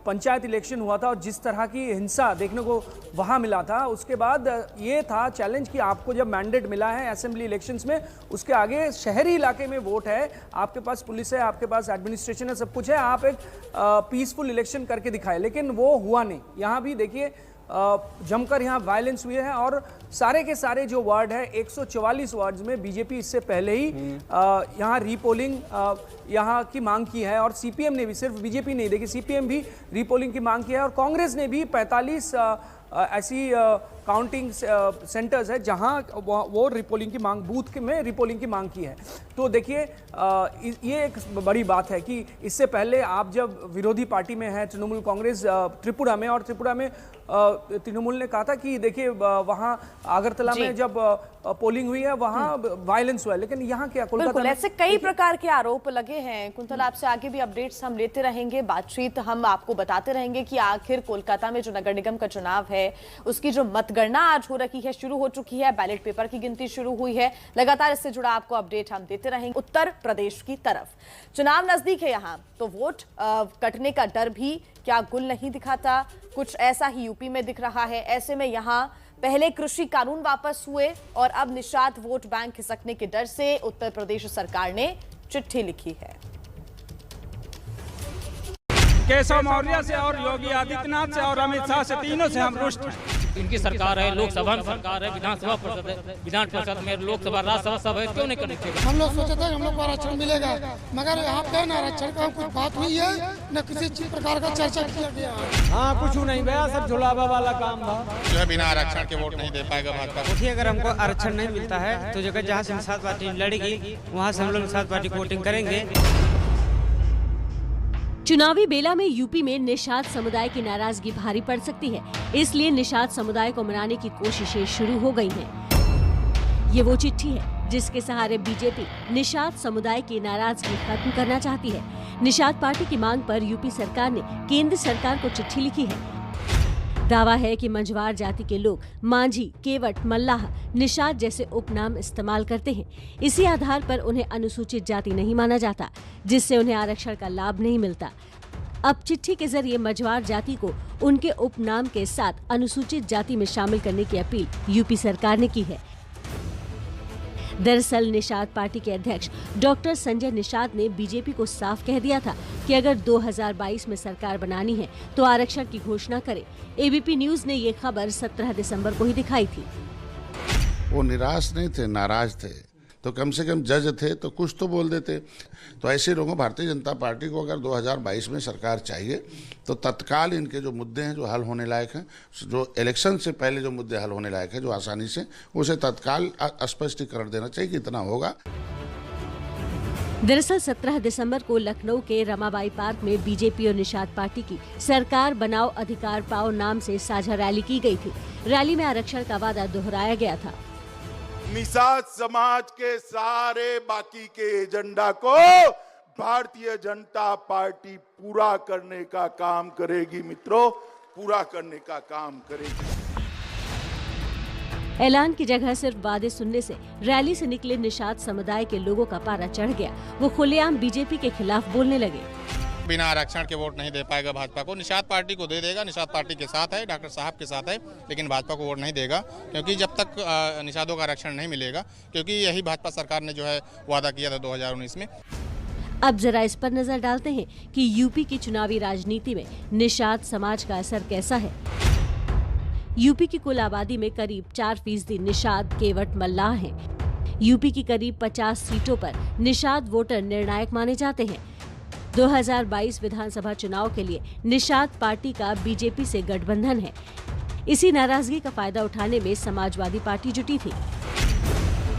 पंचायत इलेक्शन हुआ था और जिस तरह की हिंसा देखने को वहाँ मिला था, उसके बाद ये था चैलेंज कि आपको जब मैंडेट मिला है असेंबली इलेक्शंस में, उसके आगे शहरी इलाके में वोट है, आपके पास पुलिस है, आपके पास एडमिनिस्ट्रेशन है, सब कुछ है, आप एक पीसफुल इलेक्शन करके दिखाए, लेकिन वो हुआ नहीं। यहाँ भी देखिए जमकर यहाँ वायलेंस हुए हैं और सारे के सारे जो वार्ड है 144 वार्ड्स में बीजेपी इससे पहले ही यहाँ रीपोलिंग यहाँ की मांग की है और सीपीएम ने भी, सिर्फ बीजेपी नहीं, देखिए सीपीएम भी रीपोलिंग की मांग की है और कांग्रेस ने भी 45 ऐसी काउंटिंग सेंटर्स है जहां वो रिपोलिंग की मांग, बूथ में रिपोलिंग की मांग की है। तो देखिए ये एक बड़ी बात है कि इससे पहले आप जब विरोधी पार्टी में है तृणमूल कांग्रेस त्रिपुरा में, और त्रिपुरा में तृणमूल ने कहा था कि देखिए वहां आगरतला में जब पोलिंग हुई है वहां वायलेंस हुआ है, लेकिन यहाँ क्या कोलकाता में ऐसे कई प्रकार के आरोप लगे हैं। कुंतल, आपसे आगे भी अपडेट्स हम लेते रहेंगे, बातचीत हम आपको बताते रहेंगे कि आखिर कोलकाता में जो नगर निगम का चुनाव है उसकी जो मतगणना आज हो रही है, शुरू हो चुकी है, बैलेट पेपर की गिनती शुरू हुई है। लगातार इससे जुड़ा आपको अपडेट हम देते रहेंगे। उत्तर प्रदेश की तरफ चुनाव नजदीक है, यहाँ तो वोट कटने का डर भी क्या गुल नहीं दिखाता, कुछ ऐसा ही यूपी में दिख रहा है। ऐसे में यहाँ पहले कृषि कानून वापस हुए और अब निषाद वोट बैंक खिसकने के डर से उत्तर प्रदेश सरकार ने चिट्ठी लिखी है। केशव मौर्य से और योगी आदित्यनाथ से और अमित शाह से, तीनों से हम रुष्ट हैं। इनकी सरकार है, लोकसभा में सरकार है, विधानसभा परिषद है, विधान परिषद में लोकसभा राज्यसभा सब है, क्यों नहीं करने चाहिए? हम लोग सोचे थे हम लोग को आरक्षण मिलेगा, मगर यहाँ पे न आरक्षण का कुछ बात हुई है न किसी प्रकार का चर्चा किया गया। हाँ, कुछ नहीं भैया, सब झुलावा वाला काम था। जो है बिना आरक्षण के वोट नहीं दे पाएगा भाजपा। देखिए, अगर हमको आरक्षण नहीं मिलता है तो जगह जहाँ से निषाद पार्टी लड़ेगी वहाँ से हम लोग निषाद पार्टी को वोटिंग करेंगे। चुनावी बेला में यूपी में निषाद समुदाय की नाराजगी भारी पड़ सकती है, इसलिए निषाद समुदाय को मनाने की कोशिशें शुरू हो गई हैं। ये वो चिट्ठी है जिसके सहारे बीजेपी निषाद समुदाय की नाराजगी खत्म करना चाहती है। निषाद पार्टी की मांग पर यूपी सरकार ने केंद्र सरकार को चिट्ठी लिखी है। दावा है कि मंझवार जाति के लोग मांझी, केवट, मल्लाह, निषाद जैसे उपनाम इस्तेमाल करते हैं। इसी आधार पर उन्हें अनुसूचित जाति नहीं माना जाता, जिससे उन्हें आरक्षण का लाभ नहीं मिलता। अब चिट्ठी के जरिए मंझवार जाति को उनके उपनाम के साथ अनुसूचित जाति में शामिल करने की अपील यूपी सरकार ने की है। दरअसल निषाद पार्टी के अध्यक्ष डॉक्टर संजय निषाद ने बीजेपी को साफ कह दिया था कि अगर 2022 में सरकार बनानी है तो आरक्षण की घोषणा करे। एबीपी न्यूज ने ये खबर 17 दिसंबर को ही दिखाई थी। वो निराश नहीं थे, नाराज थे, तो कम से कम जज थे तो कुछ तो बोल देते। तो ऐसे लोगों, भारतीय जनता पार्टी को अगर 2022 में सरकार चाहिए तो तत्काल इनके जो मुद्दे हैं जो हल होने लायक हैं, जो इलेक्शन से पहले जो मुद्दे हल होने लायक हैं, जो आसानी से, उसे तत्काल स्पष्टीकरण देना चाहिए कि इतना होगा। दरअसल 17 दिसंबर को लखनऊ के रमाबाई पार्क में बीजेपी और निषाद पार्टी की सरकार बनाओ अधिकार पाओ नाम से साझा रैली की गई थी। रैली में आरक्षण का वादा दोहराया गया था। निषाद समाज के सारे बाकी के एजेंडा को भारतीय जनता पार्टी पूरा करने का काम करेगी मित्रों, पूरा करने का काम करेगी। ऐलान की जगह सिर्फ वादे सुनने से रैली से निकले निषाद समुदाय के लोगों का पारा चढ़ गया। वो खुलेआम बीजेपी के खिलाफ बोलने लगे। बिना आरक्षण के वोट नहीं दे पाएगा भाजपा को। निषाद पार्टी को दे देगा, निषाद पार्टी के साथ है, डॉक्टर साहब के साथ है, लेकिन भाजपा को वोट नहीं देगा, क्योंकि जब तक निषादों का आरक्षण नहीं मिलेगा, क्योंकि यही भाजपा सरकार ने जो है वादा किया था 2019 में। अब जरा इस पर नजर डालते हैं कि यूपी की चुनावी राजनीति में निषाद समाज का असर कैसा है। यूपी की कुल आबादी में करीब 4% निषाद, केवट, मल्लाह हैं। यूपी की करीब 50 सीटों पर निषाद वोटर निर्णायक माने जाते हैं। 2022 विधानसभा चुनाव के लिए निषाद पार्टी का बीजेपी से गठबंधन है। इसी नाराजगी का फायदा उठाने में समाजवादी पार्टी जुटी थी।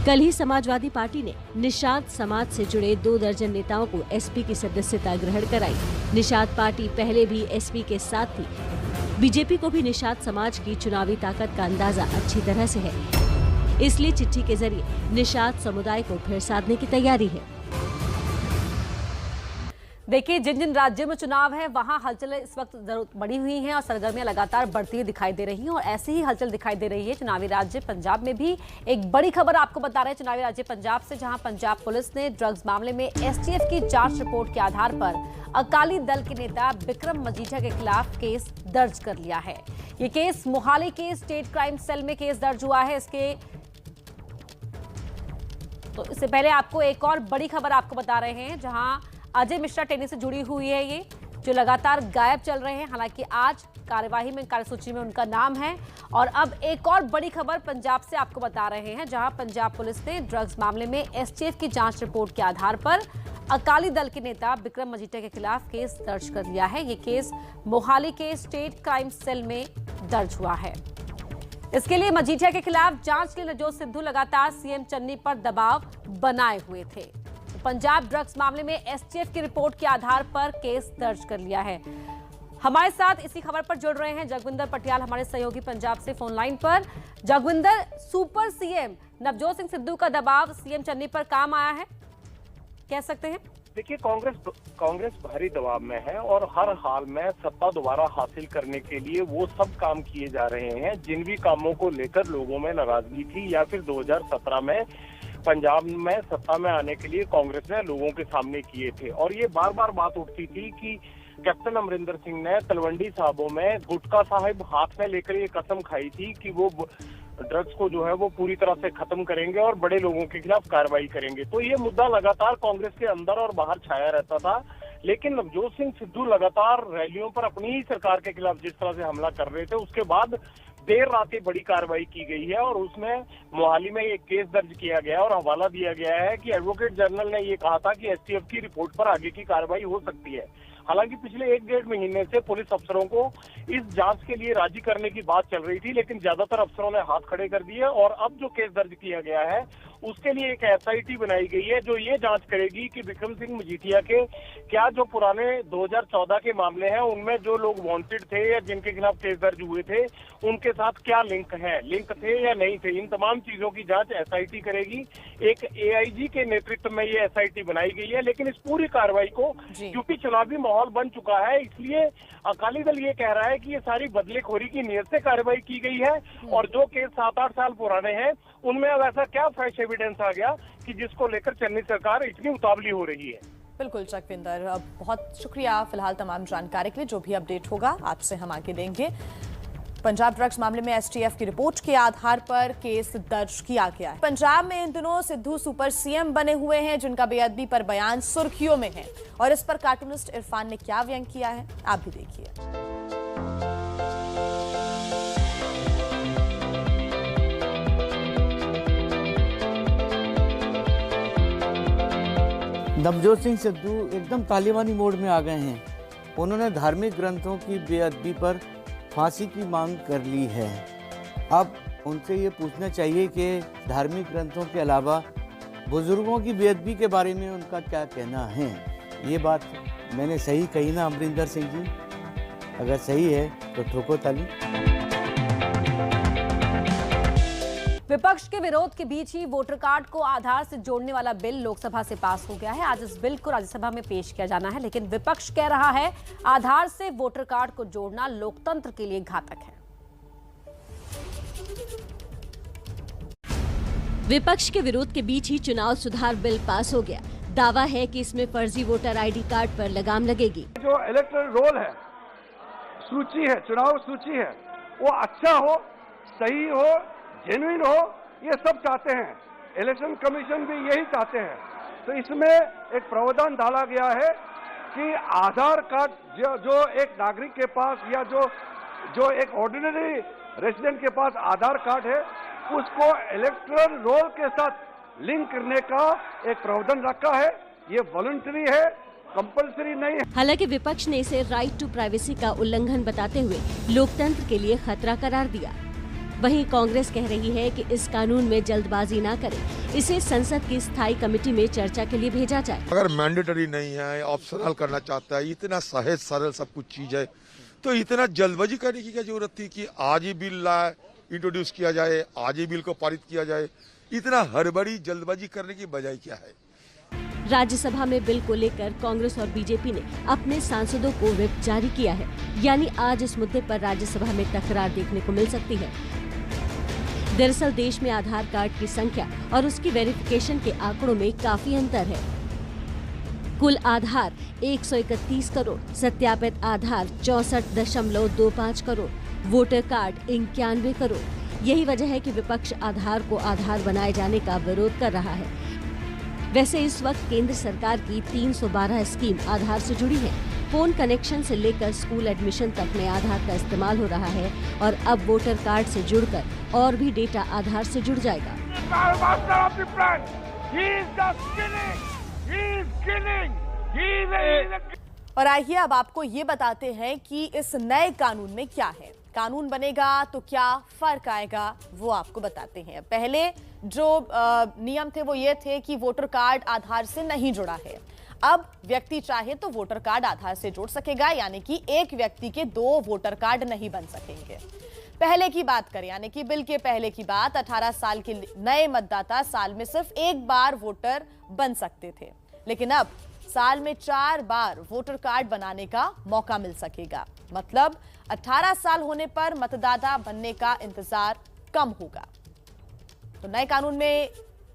कल ही समाजवादी पार्टी ने निषाद समाज से जुड़े 2 दर्जन नेताओं को एसपी की सदस्यता ग्रहण कराई। निषाद पार्टी पहले भी एसपी के साथ थी। बीजेपी को भी निषाद समाज की चुनावी ताकत का अंदाजा अच्छी तरह से है, इसलिए चिट्ठी के जरिए निषाद समुदाय को फिर साधने की तैयारी है। देखिए, जिन जिन राज्यों में चुनाव है वहां हलचलें इस वक्त बढ़ी हुई हैं और सरगर्मियां लगातार बढ़ती दिखाई दे रही हैं, और ऐसी ही हलचल दिखाई दे रही है चुनावी राज्य पंजाब में भी। एक बड़ी खबर आपको बता रहे हैं चुनावी राज्य पंजाब से, जहां पंजाब पुलिस ने ड्रग्स मामले में एसटीएफ की जांच रिपोर्ट के आधार पर अकाली दल के नेता बिक्रम मजीठा के खिलाफ केस दर्ज कर लिया है। ये केस मोहाली के स्टेट क्राइम सेल में केस दर्ज हुआ है। इससे पहले आपको एक और बड़ी खबर आपको बता रहे हैं, जहां अजय मिश्रा टेनी से जुड़ी हुई है, ये जो लगातार गायब चल रहे हैं। हालांकि आज कार्यवाही में, कार्यसूची में उनका नाम है। और अब एक और बड़ी खबर पंजाब से आपको बता रहे हैं, जहां पंजाब पुलिस ने ड्रग्स मामले में एसटीएफ की जांच रिपोर्ट के आधार पर अकाली दल के नेता बिक्रम मजीठा के खिलाफ केस दर्ज कर लिया है। ये केस मोहाली के स्टेट क्राइम सेल में दर्ज हुआ है। इसके लिए मजीठिया के खिलाफ जांच के लिए नवजोत सिद्धू लगातार सीएम चन्नी पर दबाव बनाए हुए थे। पंजाब ड्रग्स मामले में एसटीएफ की रिपोर्ट के आधार पर केस दर्ज कर लिया है। हमारे साथ इसी खबर पर जुड़ रहे हैं जगविंदर पटियाल, हमारे सहयोगी पंजाब से फोन लाइन पर। जगविंदर, सुपर सीएम नवजोत सिद्धू का दबाव सीएम चन्नी पर काम आया है, कह सकते हैं? देखिए, कांग्रेस भारी दबाव में है और हर हाल में सत्ता दोबारा हासिल करने के लिए वो सब काम किए जा रहे हैं जिन भी कामों को लेकर लोगों में नाराजगी थी या फिर 2017 में पंजाब में सत्ता में आने के लिए कांग्रेस ने लोगों के सामने किए थे। और ये बार बार बात उठती थी कि कैप्टन अमरिंदर सिंह ने तलवंडी साहबों में गुटका साहिब हाथ में लेकर ये कसम खाई थी कि वो ड्रग्स को जो है वो पूरी तरह से खत्म करेंगे और बड़े लोगों के खिलाफ कार्रवाई करेंगे। तो ये मुद्दा लगातार कांग्रेस के अंदर और बाहर छाया रहता था, लेकिन नवजोत सिंह सिद्धू लगातार रैलियों पर अपनी ही सरकार के खिलाफ जिस तरह से हमला कर रहे थे, उसके बाद देर रात ही बड़ी कार्रवाई की गई है और उसमें मोहाली में एक केस दर्ज किया गया और हवाला दिया गया है कि एडवोकेट जनरल ने ये कहा था कि एसटीएफ की रिपोर्ट पर आगे की कार्रवाई हो सकती है। हालांकि पिछले 1-1.5 महीने से पुलिस अफसरों को इस जांच के लिए राजी करने की बात चल रही थी, लेकिन ज्यादातर अफसरों ने हाथ खड़े कर दिए और अब जो केस दर्ज किया गया है उसके लिए एक एसआईटी बनाई गई है जो ये जांच करेगी कि विक्रम सिंह मजीठिया के क्या जो पुराने 2014 के मामले हैं उनमें जो लोग वांटेड थे या जिनके खिलाफ केस दर्ज हुए थे उनके साथ क्या लिंक थे या नहीं थे। इन तमाम चीजों की जांच एसआईटी करेगी। एक एआईजी के नेतृत्व में ये एसआईटी बनाई गई है, लेकिन इस पूरी कार्रवाई को क्योंकि चुनावी माहौल बन चुका है इसलिए अकाली दल ये कह रहा है कि ये सारी बदलेखोरी की नीयत से कार्रवाई की गई है और जो केस 7-8 साल पुराने हैं उनमें अब ऐसा क्या फ्रेश एविडेंस आ गया कि जिसको लेकर चन्नी सरकार इतनी उतावली हो रही है। बिल्कुल जगविंदर, बहुत शुक्रिया फिलहाल तमाम जानकारी के लिए। जो भी अपडेट होगा आपसे हम आगे देंगे। पंजाब ड्रग्स मामले में एसटीएफ की रिपोर्ट के आधार पर केस दर्ज किया गया है। पंजाब में इन दिनों सिद्धू सुपर सीएम बने हुए हैं जिनका बेअदबी पर बयान सुर्खियों में है और इस पर कार्टूनिस्ट इरफान ने क्या व्यंग किया है आप भी देखिए। नवजोत सिंह सिद्धू एकदम तालिबानी मोड में आ गए हैं। उन्होंने धार्मिक ग्रंथों की बेअदबी पर फांसी की मांग कर ली है। अब उनसे ये पूछना चाहिए कि धार्मिक ग्रंथों के अलावा बुजुर्गों की बेअदबी के बारे में उनका क्या कहना है। ये बात मैंने सही कही ना अमरिंदर सिंह जी? अगर सही है तो ठोको ताली। विपक्ष के विरोध के बीच ही वोटर कार्ड को आधार से जोड़ने वाला बिल लोकसभा से पास हो गया है। आज इस बिल को राज्यसभा में पेश किया जाना है, लेकिन विपक्ष कह रहा है आधार से वोटर कार्ड को जोड़ना लोकतंत्र के लिए घातक है। विपक्ष के विरोध के बीच ही चुनाव सुधार बिल पास हो गया। दावा है कि इसमें फर्जी वोटर आईडी कार्ड पर लगाम लगेगी। जो इलेक्टोरल रोल है, सूची है, चुनाव सूची है, वो अच्छा हो, सही हो, जेन्युइन हो, ये सब चाहते हैं। इलेक्शन कमीशन भी यही चाहते हैं। तो इसमें एक प्रावधान डाला गया है कि आधार कार्ड जो एक नागरिक के पास या जो एक ऑर्डिनरी रेजिडेंट के पास आधार कार्ड है उसको इलेक्टोरल रोल के साथ लिंक करने का एक प्रावधान रखा है। ये वॉलंटरी है, कंपल्सरी नहीं है। हालांकि विपक्ष ने इसे राइट टू प्राइवेसी का उल्लंघन बताते हुए लोकतंत्र के लिए खतरा करार दिया। वहीं कांग्रेस कह रही है कि इस कानून में जल्दबाजी ना करें, इसे संसद की स्थायी कमेटी में चर्चा के लिए भेजा जाए। अगर मैंडेटरी नहीं है, ऑप्शनल करना चाहता है, इतना सहज सरल सब कुछ चीज है, तो इतना जल्दबाजी करने की क्या जरूरत थी कि आज ही बिल इंट्रोड्यूस किया जाए, आज ही बिल को पारित किया जाए। इतना हड़बड़ी जल्दबाजी करने की बजाय क्या है। राज्यसभा में बिल को लेकर कांग्रेस और बीजेपी ने अपने सांसदों को व्हिप जारी किया है, यानी आज इस मुद्दे पर राज्यसभा में तकरार देखने को मिल सकती है। दरअसल देश में आधार कार्ड की संख्या और उसकी वेरिफिकेशन के आंकड़ों में काफी अंतर है। कुल आधार 131 करोड़, सत्यापित आधार 64.25 करोड़, वोटर कार्ड 91 करोड़। यही वजह है कि विपक्ष आधार को आधार बनाए जाने का विरोध कर रहा है। वैसे इस वक्त केंद्र सरकार की 312 स्कीम आधार से जुड़ी है। फोन कनेक्शन से लेकर स्कूल एडमिशन तक में आधार का इस्तेमाल हो रहा है और अब वोटर कार्ड से जुड़कर और भी डेटा आधार से जुड़ जाएगा। और आइए अब आपको ये बताते हैं कि इस नए कानून में क्या है। कानून बनेगा तो क्या फर्क आएगा वो आपको बताते हैं। पहले जो नियम थे वो ये थे कि वोटर कार्ड आधार से नहीं जुड़ा है। अब व्यक्ति चाहे तो वोटर कार्ड आधार से जोड़ सकेगा, यानी कि एक व्यक्ति के 2 वोटर कार्ड नहीं बन सकेंगे। पहले की बात करें, यानी कि बिल के पहले की बात, 18 साल के नए मतदाता साल में सिर्फ 1 बार वोटर बन सकते थे, लेकिन अब साल में 4 बार वोटर कार्ड बनाने का मौका मिल सकेगा। मतलब 18 साल होने पर मतदाता बनने का इंतजार कम होगा। तो नए कानून में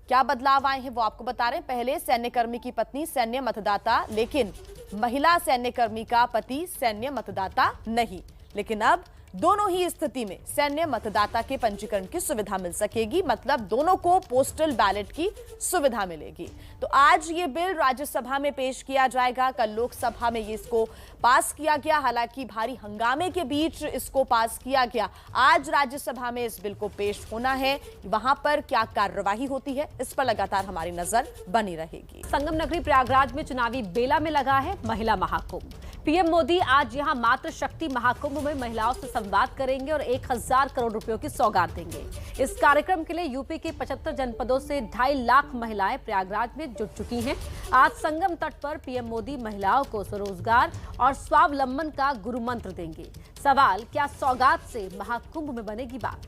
क्या बदलाव आए हैं वो आपको बता रहे हैं। पहले सैन्यकर्मी की पत्नी सैन्य मतदाता, लेकिन महिला सैन्यकर्मी का पति सैन्य मतदाता नहीं। लेकिन अब दोनों ही स्थिति में सैन्य मतदाता के पंजीकरण की सुविधा मिल सकेगी। मतलब दोनों को पोस्टल बैलेट की सुविधा मिलेगी। तो आज ये बिल राज्यसभा में पेश किया जाएगा। कल लोकसभा में ये इसको पास किया गया, हालांकि भारी हंगामे के बीच इसको पास किया गया। आज राज्यसभा में इस बिल को पेश होना है। वहां पर क्या कार्यवाही होती है, इस पर लगातार हमारी नजर बनी रहेगी। संगम नगरी प्रयागराज में चुनावी बेला में लगा है महिला महाकुंभ। पीएम मोदी आज यहां मातृ शक्ति महाकुंभ में महिलाओं से संवाद करेंगे और 1000 करोड़ रुपयों की सौगात देंगे। इस कार्यक्रम के लिए यूपी के 75 जनपदों से 2.5 लाख महिलाएं प्रयागराज में जुट चुकी हैं। आज संगम तट पर पीएम मोदी महिलाओं को स्वरोजगार और स्वावलंबन का गुरु मंत्र देंगे। सवाल, क्या सौगात से महाकुंभ में बनेगी बात?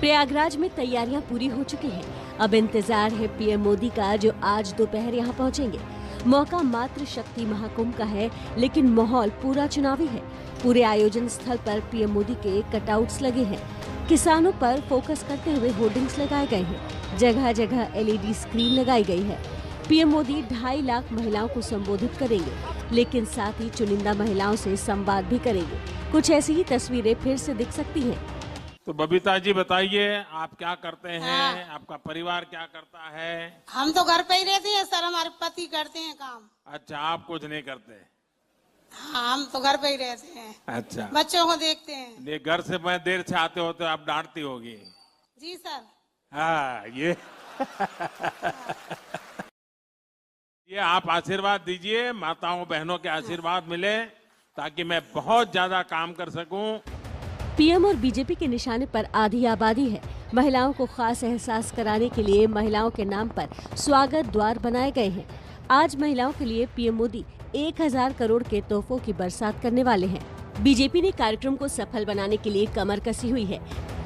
प्रयागराज में तैयारियां पूरी हो चुकी हैं। अब इंतजार है पीएम मोदी का, जो आज दोपहर यहां पहुंचेंगे। मौका मातृ शक्ति महाकुंभ का है, लेकिन माहौल पूरा चुनावी है। पूरे आयोजन स्थल पर पीएम मोदी के कटआउट्स लगे हैं। किसानों पर फोकस करते हुए होर्डिंग्स लगाए गए हैं। जगह जगह LED स्क्रीन लगाई गई है। पीएम मोदी 2.5 लाख महिलाओं को संबोधित करेंगे, लेकिन साथ ही चुनिंदा महिलाओं से संवाद भी करेंगे। कुछ ऐसी ही तस्वीरें फिर से दिख सकती हैं। तो बबीता जी बताइए, आप क्या करते हैं? आपका परिवार क्या करता है? हम तो घर पे ही रहते हैं सर, हमारे पति करते हैं काम। अच्छा, आप कुछ नहीं करते? हाँ, हम तो घर पे ही रहते हैं। अच्छा, बच्चों को देखते हैं। ये घर से मैं देर से आते हो तो आप डांटती होगी? जी सर। हाँ, ये आप आशीर्वाद दीजिए, माताओं बहनों के आशीर्वाद मिले ताकि मैं बहुत ज्यादा काम कर सकूं। पीएम और बीजेपी के निशाने पर आधी आबादी है। महिलाओं को खास एहसास कराने के लिए महिलाओं के नाम पर स्वागत द्वार बनाए गए हैं। आज महिलाओं के लिए पीएम मोदी 1000 करोड़ के तोहफों की बरसात करने वाले हैं। बीजेपी ने कार्यक्रम को सफल बनाने के लिए कमर कसी हुई है।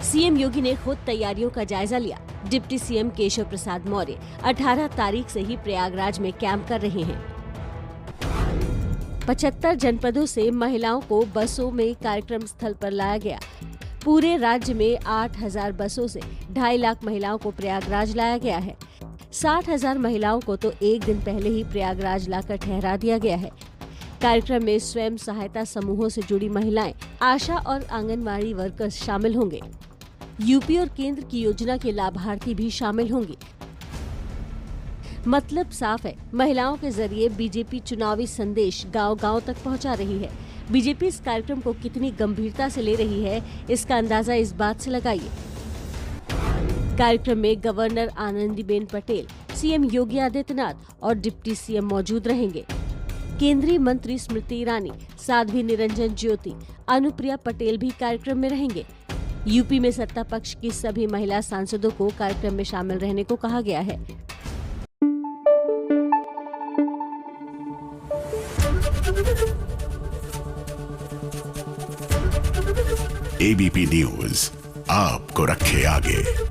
सीएम योगी ने खुद तैयारियों का जायजा लिया। डिप्टी सीएम केशव प्रसाद मौर्य 18 तारीख से ही प्रयागराज में कैंप कर रहे हैं। 75 जनपदों से महिलाओं को बसों में कार्यक्रम स्थल पर लाया गया। पूरे राज्य में 8000 बसों से 2.5 लाख महिलाओं को प्रयागराज लाया गया है। 60,000 महिलाओं को तो एक दिन पहले ही प्रयागराज लाकर ठहरा दिया गया है। कार्यक्रम में स्वयं सहायता समूहों से जुड़ी महिलाएं, आशा और आंगनवाड़ी वर्कर्स शामिल होंगे। यूपी और केंद्र की योजना के लाभार्थी भी शामिल होंगे। मतलब साफ है, महिलाओं के जरिए बीजेपी चुनावी संदेश गांव-गांव तक पहुंचा रही है। बीजेपी इस कार्यक्रम को कितनी गंभीरता से ले रही है, इसका अंदाजा इस बात से लगाइए। कार्यक्रम में गवर्नर आनंदीबेन पटेल, सीएम योगी आदित्यनाथ और डिप्टी सीएम मौजूद रहेंगे। केंद्रीय मंत्री स्मृति ईरानी, साध्वी निरंजन ज्योति, अनुप्रिया पटेल भी कार्यक्रम में रहेंगे। यूपी में सत्ता पक्ष की सभी महिला सांसदों को कार्यक्रम में शामिल रहने को कहा गया है। ABP न्यूज आपको रखे आगे।